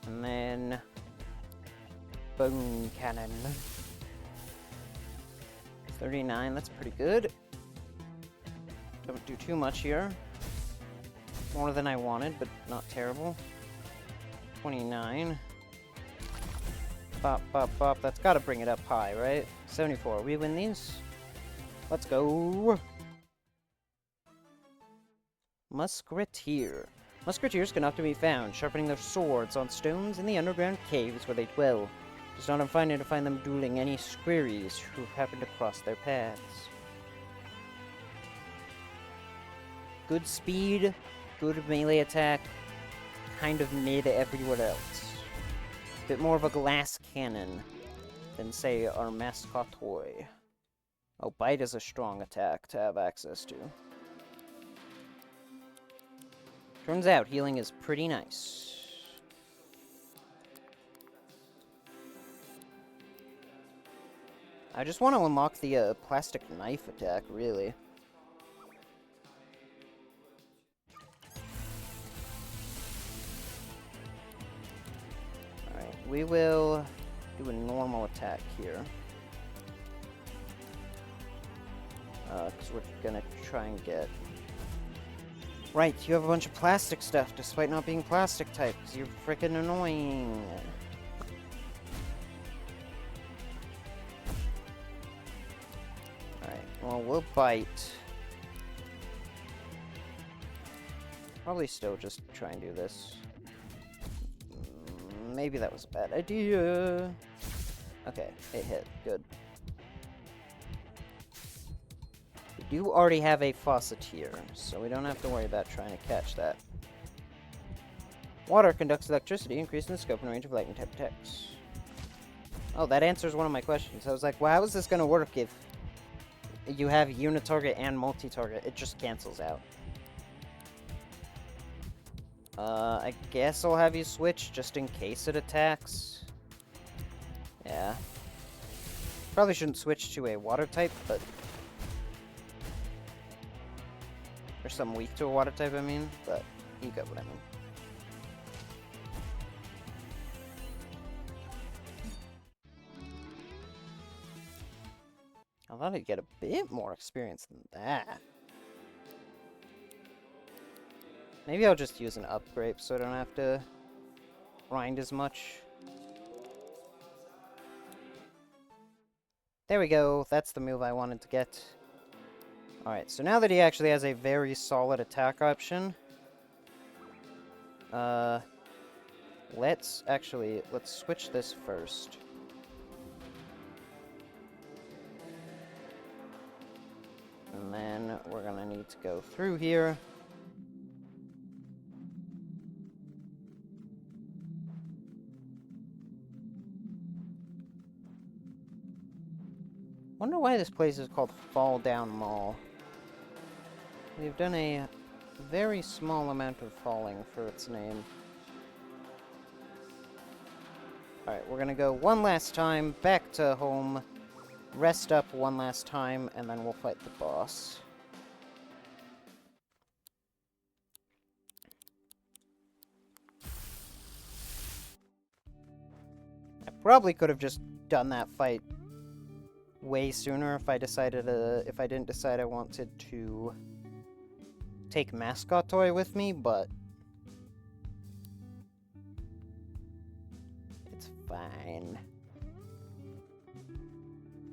[SPEAKER 1] And then Bone Cannon. 39, that's pretty good. Don't do too much here. More than I wanted, but not terrible. 29. Bop, bop, bop. That's gotta bring it up high, right? 74. We win these. Let's go. Musketeer. Musketeers can often be found sharpening their swords on stones in the underground caves where they dwell. It's not unfinding to find them dueling any squirries who happen to cross their paths. Good speed, good melee attack, kind of mid everywhere else. Bit more of a glass cannon than, say, our mascot toy. Oh, bite is a strong attack to have access to. Turns out healing is pretty nice. I just want to unlock the plastic knife attack, really. Alright, we will do a normal attack here. Because we're gonna try and get... Right, you have a bunch of plastic stuff, despite not being plastic type, because you're freaking annoying. Alright, well, we'll bite. Probably still just try and do this. Maybe that was a bad idea. Okay, it hit. Good. We do already have a faucetier, so we don't have to worry about trying to catch that. Water conducts electricity, increasing the scope and range of lightning type attacks. Oh, that answers one of my questions. I was like, well, how is this going to work if you have unitarget and multi-target? It just cancels out. I guess I'll have you switch just in case it attacks. Yeah. Probably shouldn't switch to a water type, but... or something weak to a water type, I mean, but you get what I mean. I thought I'd get a bit more experience than that. Maybe I'll just use an upgrade so I don't have to grind as much. There we go. That's the move I wanted to get. Alright, so now that he actually has a very solid attack option, let's switch this first. And then we're gonna need to go through here. Wonder why this place is called Fall Down Mall. We've done a very small amount of falling for its name. Alright, we're gonna go one last time, back to home, rest up one last time, and then we'll fight the boss. I probably could have just done that fight way sooner if I decided if I didn't decide I wanted to take mascot toy with me, but it's fine.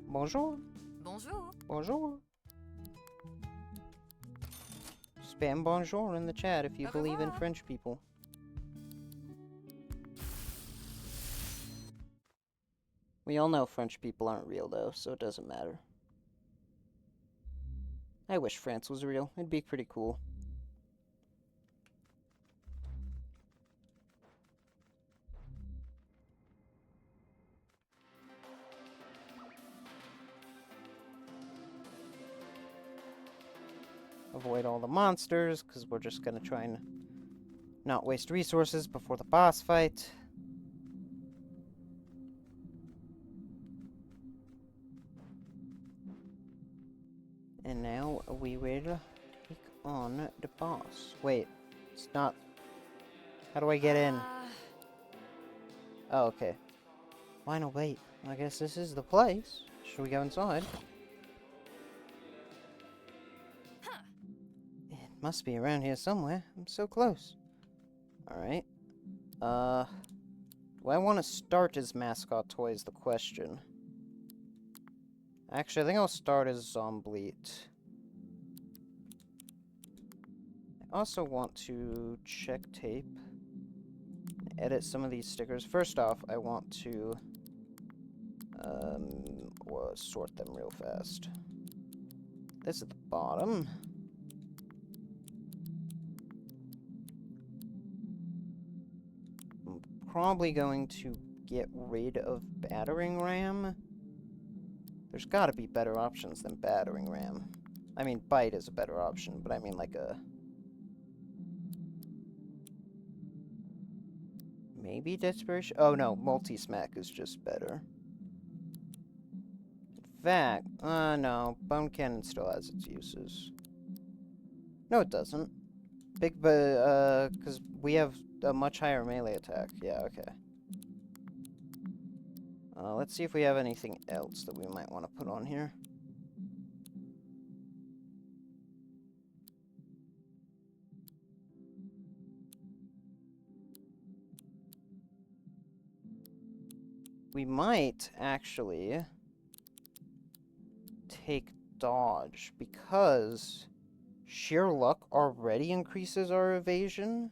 [SPEAKER 1] Bonjour.
[SPEAKER 2] Bonjour.
[SPEAKER 1] Bonjour. Spam bonjour in the chat if you believe in French people. We all know French people aren't real, though, so it doesn't matter. I wish France was real. It'd be pretty cool. Avoid all the monsters, because we're just going to try and not waste resources before the boss fight. And now we will take on the boss. Wait, it's not... How do I get in? Oh, okay. Why no wait? I guess this is the place. Should we go inside? It must be around here somewhere. I'm so close. Alright. Do I want to start as mascot toy is the question. Actually, I think I'll start as Zombleet. I also want to check tape. Edit some of these stickers. First off, I want to sort them real fast. This at the bottom. I'm probably going to get rid of battering ram. There's gotta be better options than battering ram. I mean, bite is a better option, but I mean like a... maybe desperation? Oh no, multi-smack is just better. In fact, no, bone cannon still has its uses. No, it doesn't. Because we have a much higher melee attack. Yeah, okay. Let's see if we have anything else that we might want to put on here. We might actually take dodge, because sheer luck already increases our evasion.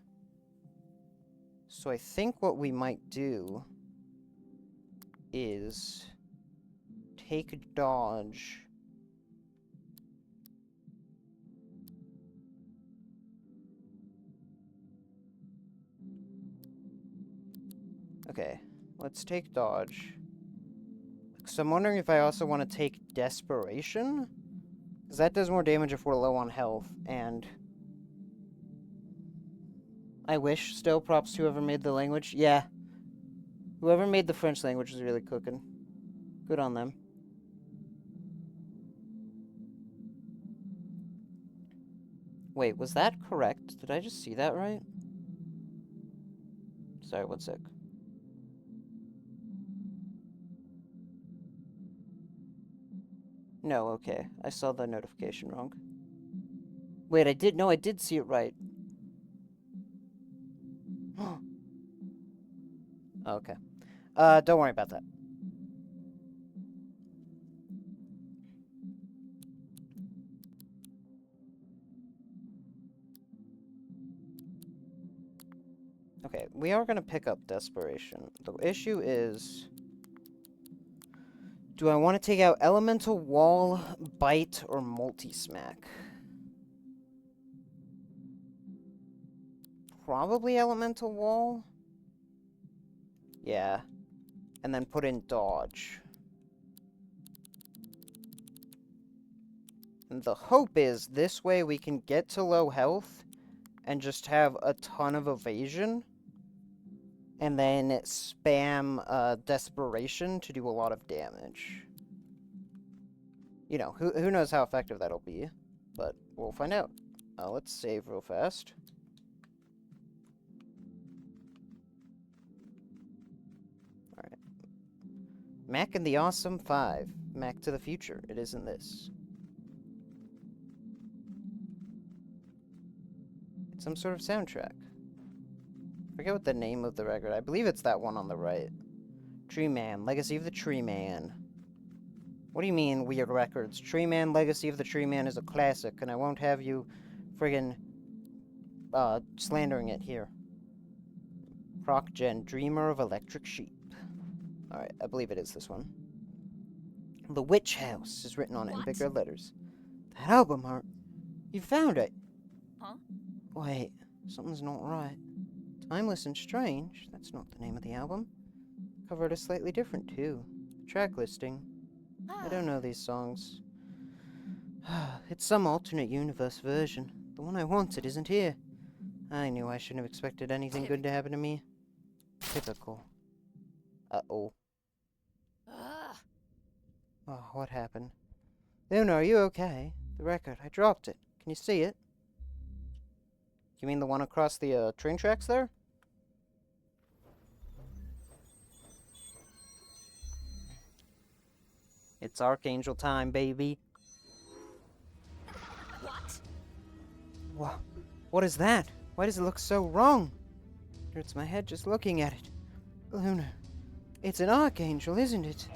[SPEAKER 1] So I think what we might do is take dodge. Okay, let's take dodge. So I'm wondering if I also want to take desperation, because that does more damage if we're low on health, and I wish still props to whoever made the language. Yeah. Whoever made the French language is really cooking. Good on them. Wait, was that correct? Did I just see that right? Sorry, one sec. No, okay. I saw the notification wrong. Wait, I did see it right. Okay. Don't worry about that. Okay, we are gonna pick up desperation. The issue is, do I want to take out elemental wall, bite, or multi-smack? Probably elemental wall. Yeah. And then put in dodge. And the hope is this way we can get to low health and just have a ton of evasion. And then spam desperation to do a lot of damage. You know, who knows how effective that'll be. But we'll find out. Let's save real fast. Alright. Mac and the Awesome 5. Mac to the future. It isn't this. It's some sort of soundtrack. I forget what the name of the record. I believe it's that one on the right. Tree Man, Legacy of the Tree Man. What do you mean, weird records? Tree Man, Legacy of the Tree Man is a classic, and I won't have you friggin' slandering it here. Proc Gen, Dreamer of Electric Sheep. Alright, I believe it is this one. The Witch House is written on it in bigger letters. That album art. You found it.
[SPEAKER 2] Huh?
[SPEAKER 1] Wait, something's not right. Timeless and Strange? That's not the name of the album. Cover art is slightly different, too. Track listing. I don't know these songs. It's some alternate universe version. The one I wanted isn't here. I knew I shouldn't have expected anything good to happen to me. Typical. Uh-oh. Oh, what happened? Luna, are you okay? The record, I dropped it. Can you see it? You mean the one across the train tracks there? It's Archangel time, baby.
[SPEAKER 2] What?
[SPEAKER 1] What is that? Why does it look so wrong? It hurts my head just looking at it. Luna, it's an Archangel, isn't it?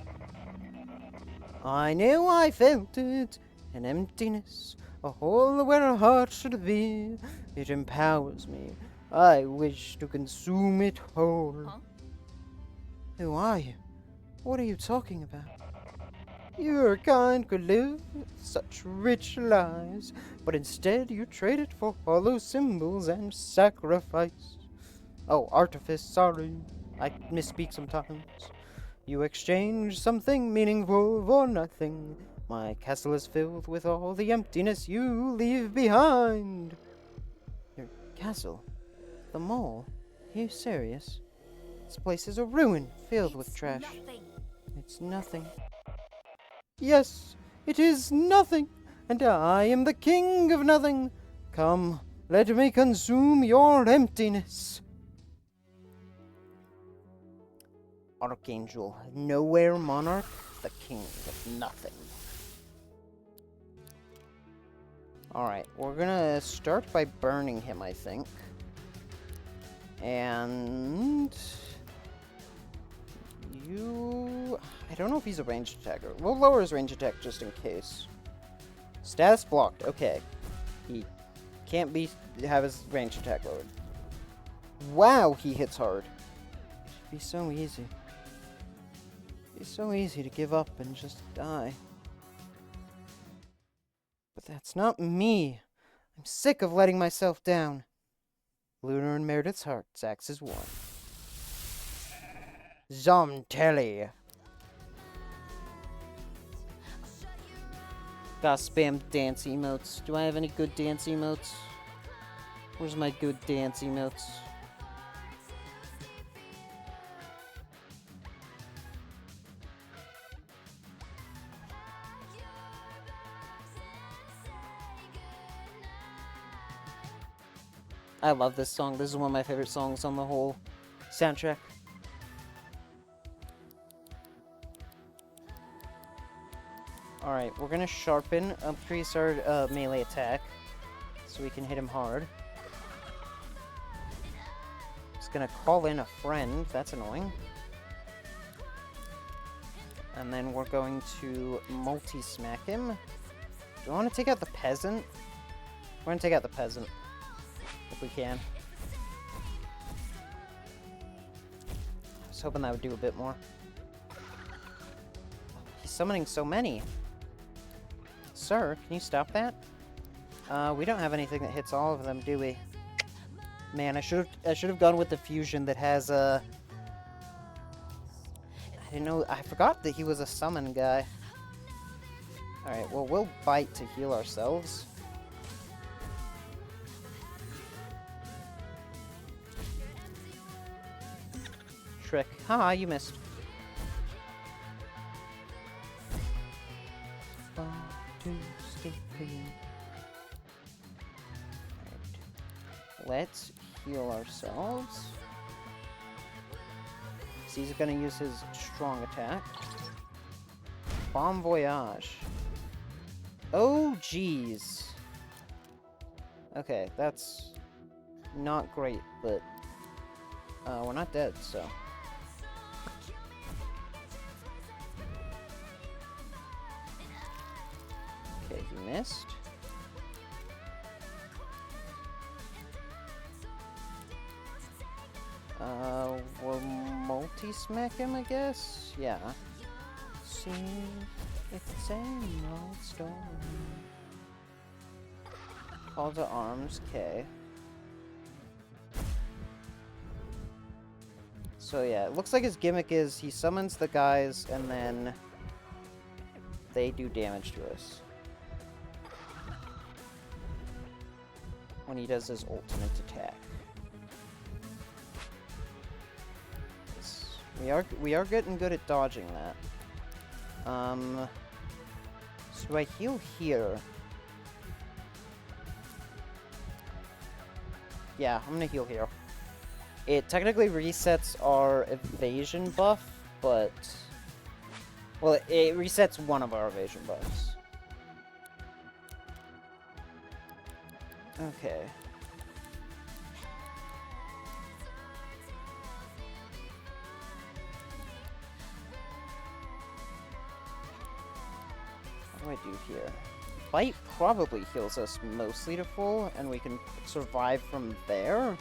[SPEAKER 1] I know I felt it, an emptiness, a hole where a heart should be. It empowers me. I wish to consume it whole.
[SPEAKER 2] Huh?
[SPEAKER 1] Who are you? What are you talking about? Your kind could live such rich lives, but instead you trade it for hollow symbols and sacrifice. Oh, artifice, sorry. I misspeak sometimes. You exchange something meaningful for nothing. My castle is filled with all the emptiness you leave behind. Your castle? The mall? Are you serious? This place is a ruin filled with trash.
[SPEAKER 2] Nothing.
[SPEAKER 1] It's nothing. Yes, it is nothing, and I am the king of nothing. Come, let me consume your emptiness. Archangel, nowhere monarch, the king of nothing. Alright, we're gonna start by burning him, I think. And you... I don't know if he's a ranged attacker. We'll lower his range attack just in case. Status blocked. Okay. He can't have his range attack lowered. Wow, he hits hard. It'd be so easy. It'd be so easy to give up and just die. But that's not me. I'm sick of letting myself down. Lunar and Meredith's hearts acts as one. Zomtelli. Gotta spam dance emotes. Do I have any good dance emotes? Where's my good dance emotes? I love this song. This is one of my favorite songs on the whole soundtrack. Alright, we're gonna sharpen, increase our melee attack, so we can hit him hard. Just gonna call in a friend, that's annoying. And then we're going to multi-smack him. Do I want to take out the peasant? We're gonna take out the peasant, if we can. I was hoping that would do a bit more. He's summoning so many. Sir, can you stop that? We don't have anything that hits all of them, do we? Man, I should have gone with the fusion that has I didn't know. I forgot that he was a summon guy. All right, well, we'll bite to heal ourselves. Trick. Haha, you missed. Let's heal ourselves. So he's gonna use his strong attack. Bon voyage. Oh, jeez. Okay, that's not great, but we're not dead, so. Okay, he missed. We'll multi-smack him, I guess? Yeah. See if it's a milestone. Call to arms, K. So yeah, it looks like his gimmick is he summons the guys and then they do damage to us. When he does his ultimate attack. We are getting good at dodging that. So do I heal here? Yeah, I'm gonna heal here. It technically resets our evasion buff, but... Well, it resets one of our evasion buffs. Okay. do I do here? Bite probably heals us mostly to full, and we can survive from there.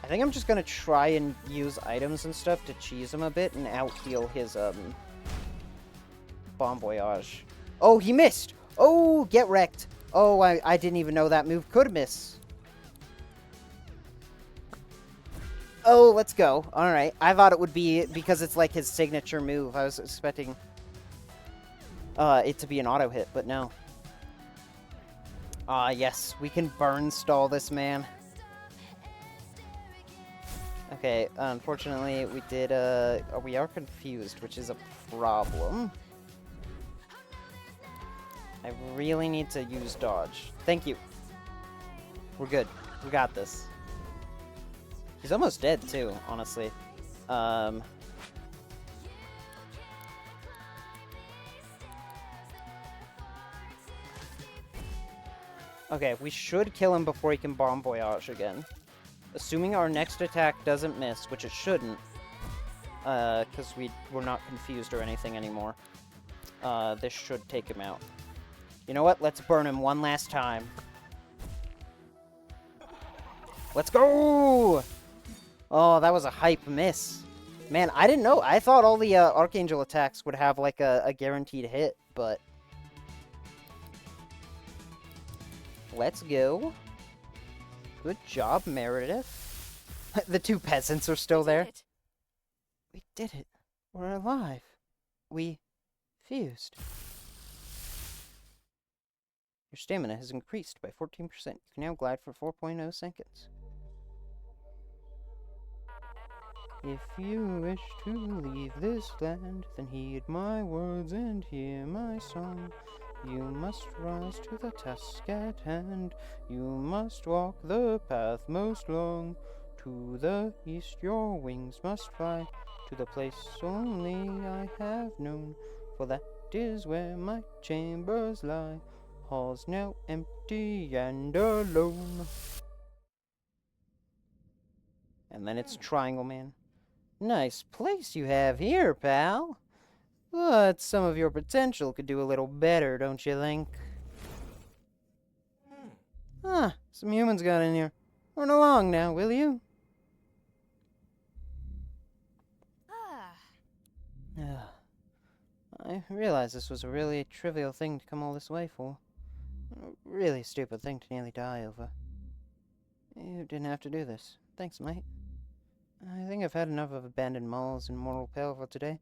[SPEAKER 1] I think I'm just gonna try and use items and stuff to cheese him a bit and out-heal his, Bon Voyage. Oh, he missed! Oh, get wrecked! Oh, I didn't even know that move could miss. Oh, let's go. Alright. I thought it would be because it's like his signature move. I was expecting it to be an auto hit, but no. Yes. We can burn stall this man. Okay, unfortunately, we did, we are confused, which is a problem. I really need to use dodge. Thank you. We're good. We got this. He's almost dead, too, honestly. Okay, we should kill him before he can Bon Voyage again. Assuming our next attack doesn't miss, which it shouldn't. Because we're not confused or anything anymore. This should take him out. You know what? Let's burn him one last time. Let's go! Oh, that was a hype miss. Man, I didn't know. I thought all the Archangel attacks would have, like, a guaranteed hit, but... Let's go. Good job, Meredith. The two peasants are still there. We did it. We're alive. We fused. Your stamina has increased by 14%. You can now glide for 4.0 seconds. If you wish to leave this land, then heed my words and hear my song. You must rise to the task at hand. You must walk the path most long. To the east your wings must fly, to the place only I have known. For that is where my chambers lie, halls now empty and alone. And then it's Triangle Man. Nice place you have here, pal. But some of your potential could do a little better, don't you think? Ah, some humans got in here. Run along now, will you? I realize this was a really trivial thing to come all this way for. A really stupid thing to nearly die over. You didn't have to do this. Thanks, mate. I think I've had enough of abandoned malls and mortal peril for today.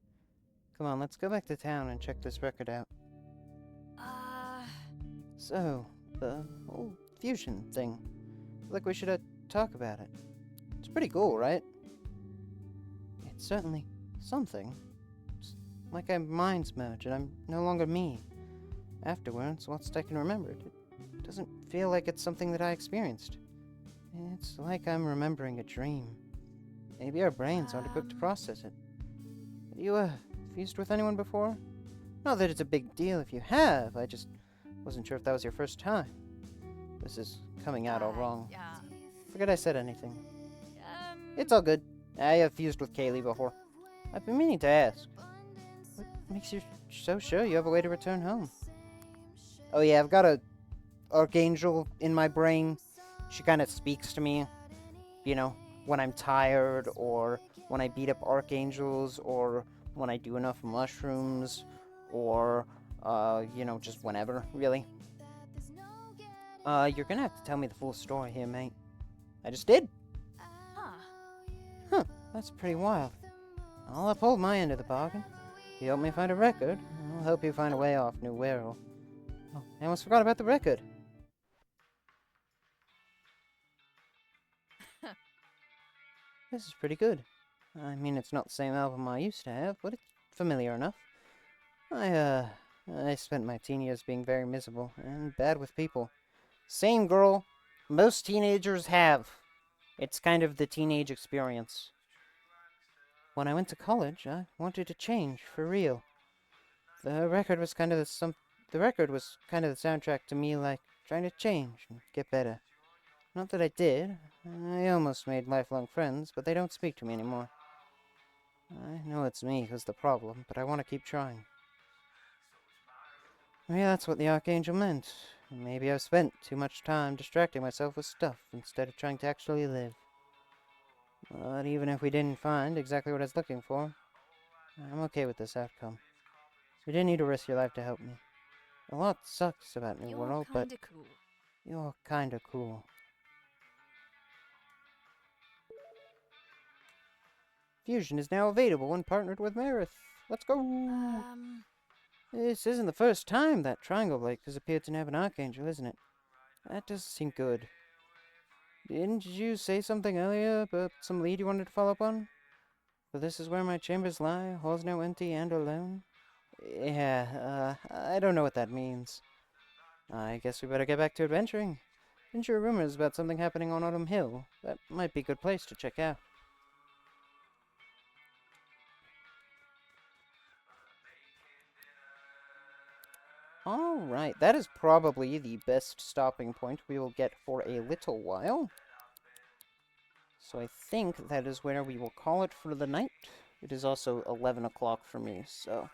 [SPEAKER 1] Come on, let's go back to town and check this record out. So, the whole fusion thing. I feel like we should talk about it. It's pretty cool, right? It's certainly something. It's like our minds merge and I'm no longer me. Afterwards, whilst I can remember it, it doesn't feel like it's something that I experienced. It's like I'm remembering a dream. Maybe our brains aren't equipped to process it. Have you, fused with anyone before? Not that it's a big deal if you have, I just wasn't sure if that was your first time. This is coming out all wrong. Forget I said anything. It's all good. I have fused with Kaylee before. I've been meaning to ask. What makes you so sure you have a way to return home? Oh yeah, I've got a Archangel in my brain. She kind of speaks to me, you know, when I'm tired, or when I beat up Archangels, or when I do enough mushrooms, or, you know, just whenever, really. You're gonna have to tell me the full story here, mate. I just did. Huh, that's pretty wild. I'll uphold my end of the bargain. If you help me find a record, I'll help you find a way off New Wirral. Oh, I almost forgot about the record. This is pretty good. I mean, it's not the same album I used to have, but it's familiar enough. I spent my teen years being very miserable and bad with people. Same, girl. Most teenagers have. It's kind of the teenage experience. When I went to college, I wanted to change for real. The record was kind of the soundtrack to me, like trying to change and get better. Not that I did. I almost made lifelong friends, but they don't speak to me anymore. I know it's me who's the problem, but I want to keep trying. Maybe that's what the Archangel meant. Maybe I've spent too much time distracting myself with stuff instead of trying to actually live. But even if we didn't find exactly what I was looking for, I'm okay with this outcome. You didn't need to risk your life to help me. A lot sucks about New World, but
[SPEAKER 3] Kinda cool.
[SPEAKER 1] you're kinda cool. Fusion is now available when partnered with Marith. Let's go! This isn't the first time that Triangle Lake has appeared to have an Archangel, isn't it? That doesn't seem good. Didn't you say something earlier about some lead you wanted to follow up on? But this is where my chambers lie, halls now empty and alone? Yeah, I don't know what that means. I guess we better get back to adventuring. Didn't you hear rumors about something happening on Autumn Hill? That might be a good place to check out. Alright, that is probably the best stopping point we will get for a little while. So I think that is where we will call it for the night. It is also 11 o'clock for me, so...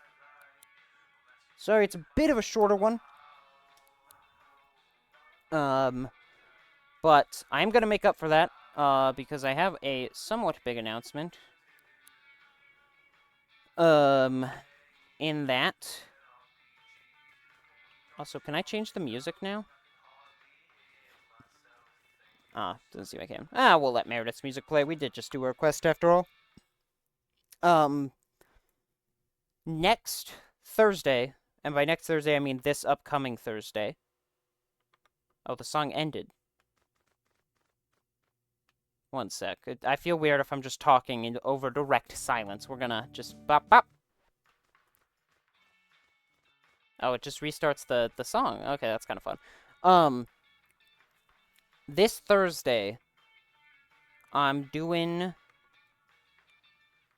[SPEAKER 1] Sorry, it's a bit of a shorter one. But I'm gonna make up for that, because I have a somewhat big announcement. In that... Also, can I change the music now? Doesn't seem I can. We'll let Meredith's music play. We did just do a request after all. Next Thursday, and by next Thursday I mean this upcoming Thursday. Oh, the song ended. One sec. I feel weird if I'm just talking in over direct silence. We're gonna just bop bop. Oh, it just restarts the song. Okay, that's kind of fun. This Thursday, I'm doing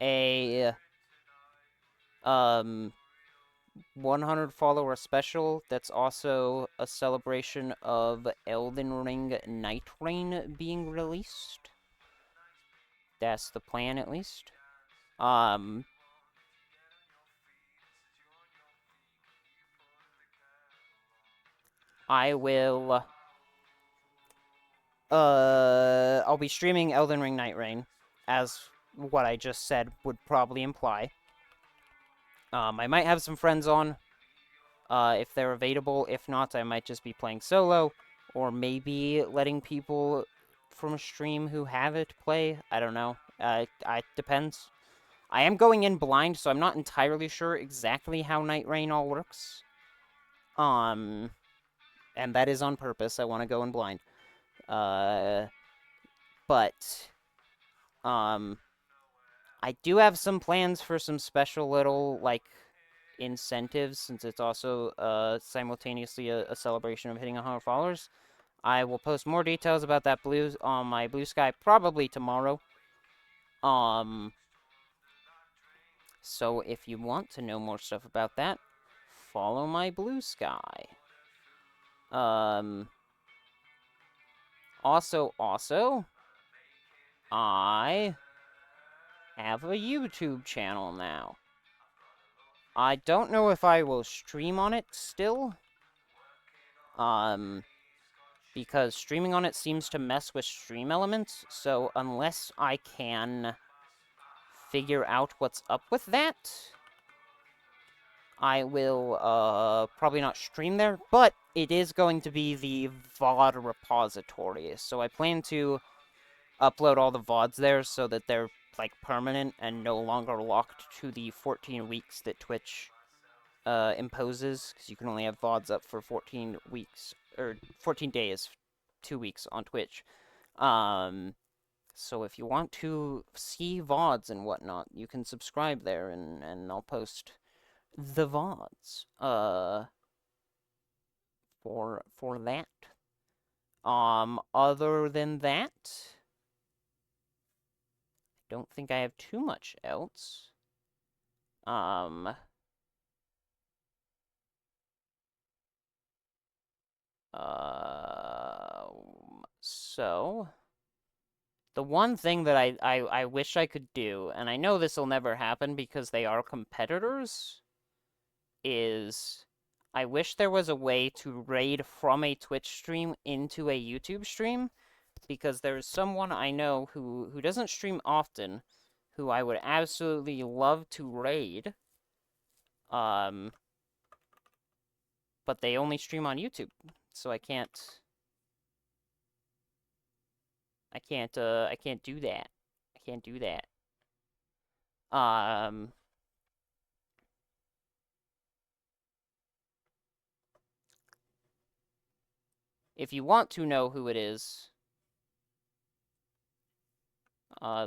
[SPEAKER 1] a 100 follower special that's also a celebration of Elden Ring Night Rain being released. That's the plan, at least. I will... I'll be streaming Elden Ring Night Rain, as what I just said would probably imply. I might have some friends on, if they're available. If not, I might just be playing solo, or maybe letting people from a stream who have it play. I don't know. It depends. I am going in blind, so I'm not entirely sure exactly how Night Rain all works. And that is on purpose. I want to go in blind. But I do have some plans for some special little, like, incentives, since it's also, simultaneously a celebration of hitting 100 followers. I will post more details about that on my Blue Sky probably tomorrow. So if you want to know more stuff about that, follow my Blue Sky. Also, I have a YouTube channel now. I don't know if I will stream on it still. Because streaming on it seems to mess with stream elements, so unless I can figure out what's up with that, I will, probably not stream there, but it is going to be the VOD repository, so I plan to upload all the VODs there so that they're, like, permanent and no longer locked to the 14 weeks that Twitch, imposes, because you can only have VODs up for 14 weeks, or 14 days, 2 weeks on Twitch. So if you want to see VODs and whatnot, you can subscribe there, and I'll post the VODs, for that. Other than that, I don't think I have too much else. So, the one thing that I wish I could do, and I know this will never happen because they are competitors, is I wish there was a way to raid from a Twitch stream into a YouTube stream, because there's someone I know who doesn't stream often, who I would absolutely love to raid. But they only stream on YouTube, so I can't do that. I can't do that. If you want to know who it is,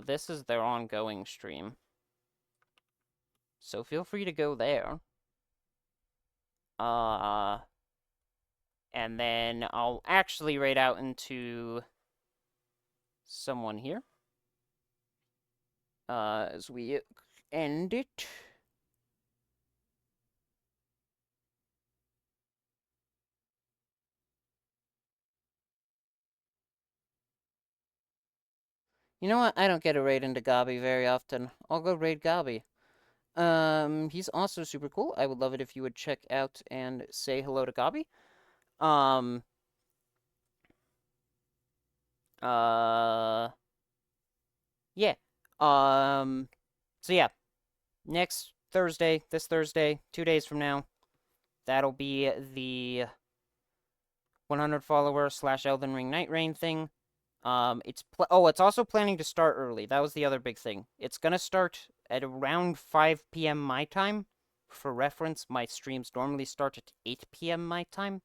[SPEAKER 1] this is their ongoing stream. So feel free to go there. And then I'll actually raid out into someone here. As we end it. You know what? I don't get a raid into Gabi very often. I'll go raid Gabi. He's also super cool. I would love it if you would check out and say hello to Gabi. Yeah. So yeah, next Thursday, this Thursday, 2 days from now, that'll be the 100 follower / Elden Ring Night Rain thing. It's also planning to start early. That was the other big thing. It's gonna start at around 5 p.m. my time. For reference, my streams normally start at 8 p.m. my time,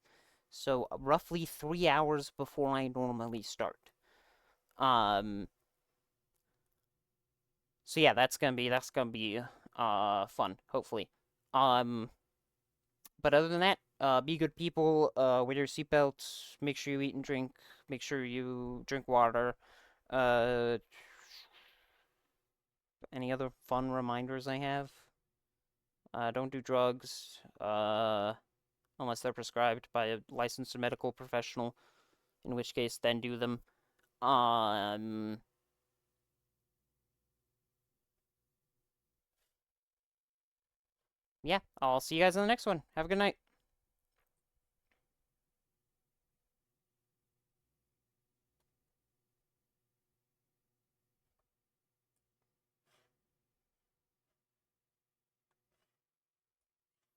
[SPEAKER 1] so roughly 3 hours before I normally start. So yeah, that's gonna be fun, hopefully. But other than that, be good people, wear your seatbelts, make sure you eat and drink, make sure you drink water. Any other fun reminders I have? Don't do drugs, unless they're prescribed by a licensed medical professional, in which case then do them. Yeah, I'll see you guys in the next one. Have a good night.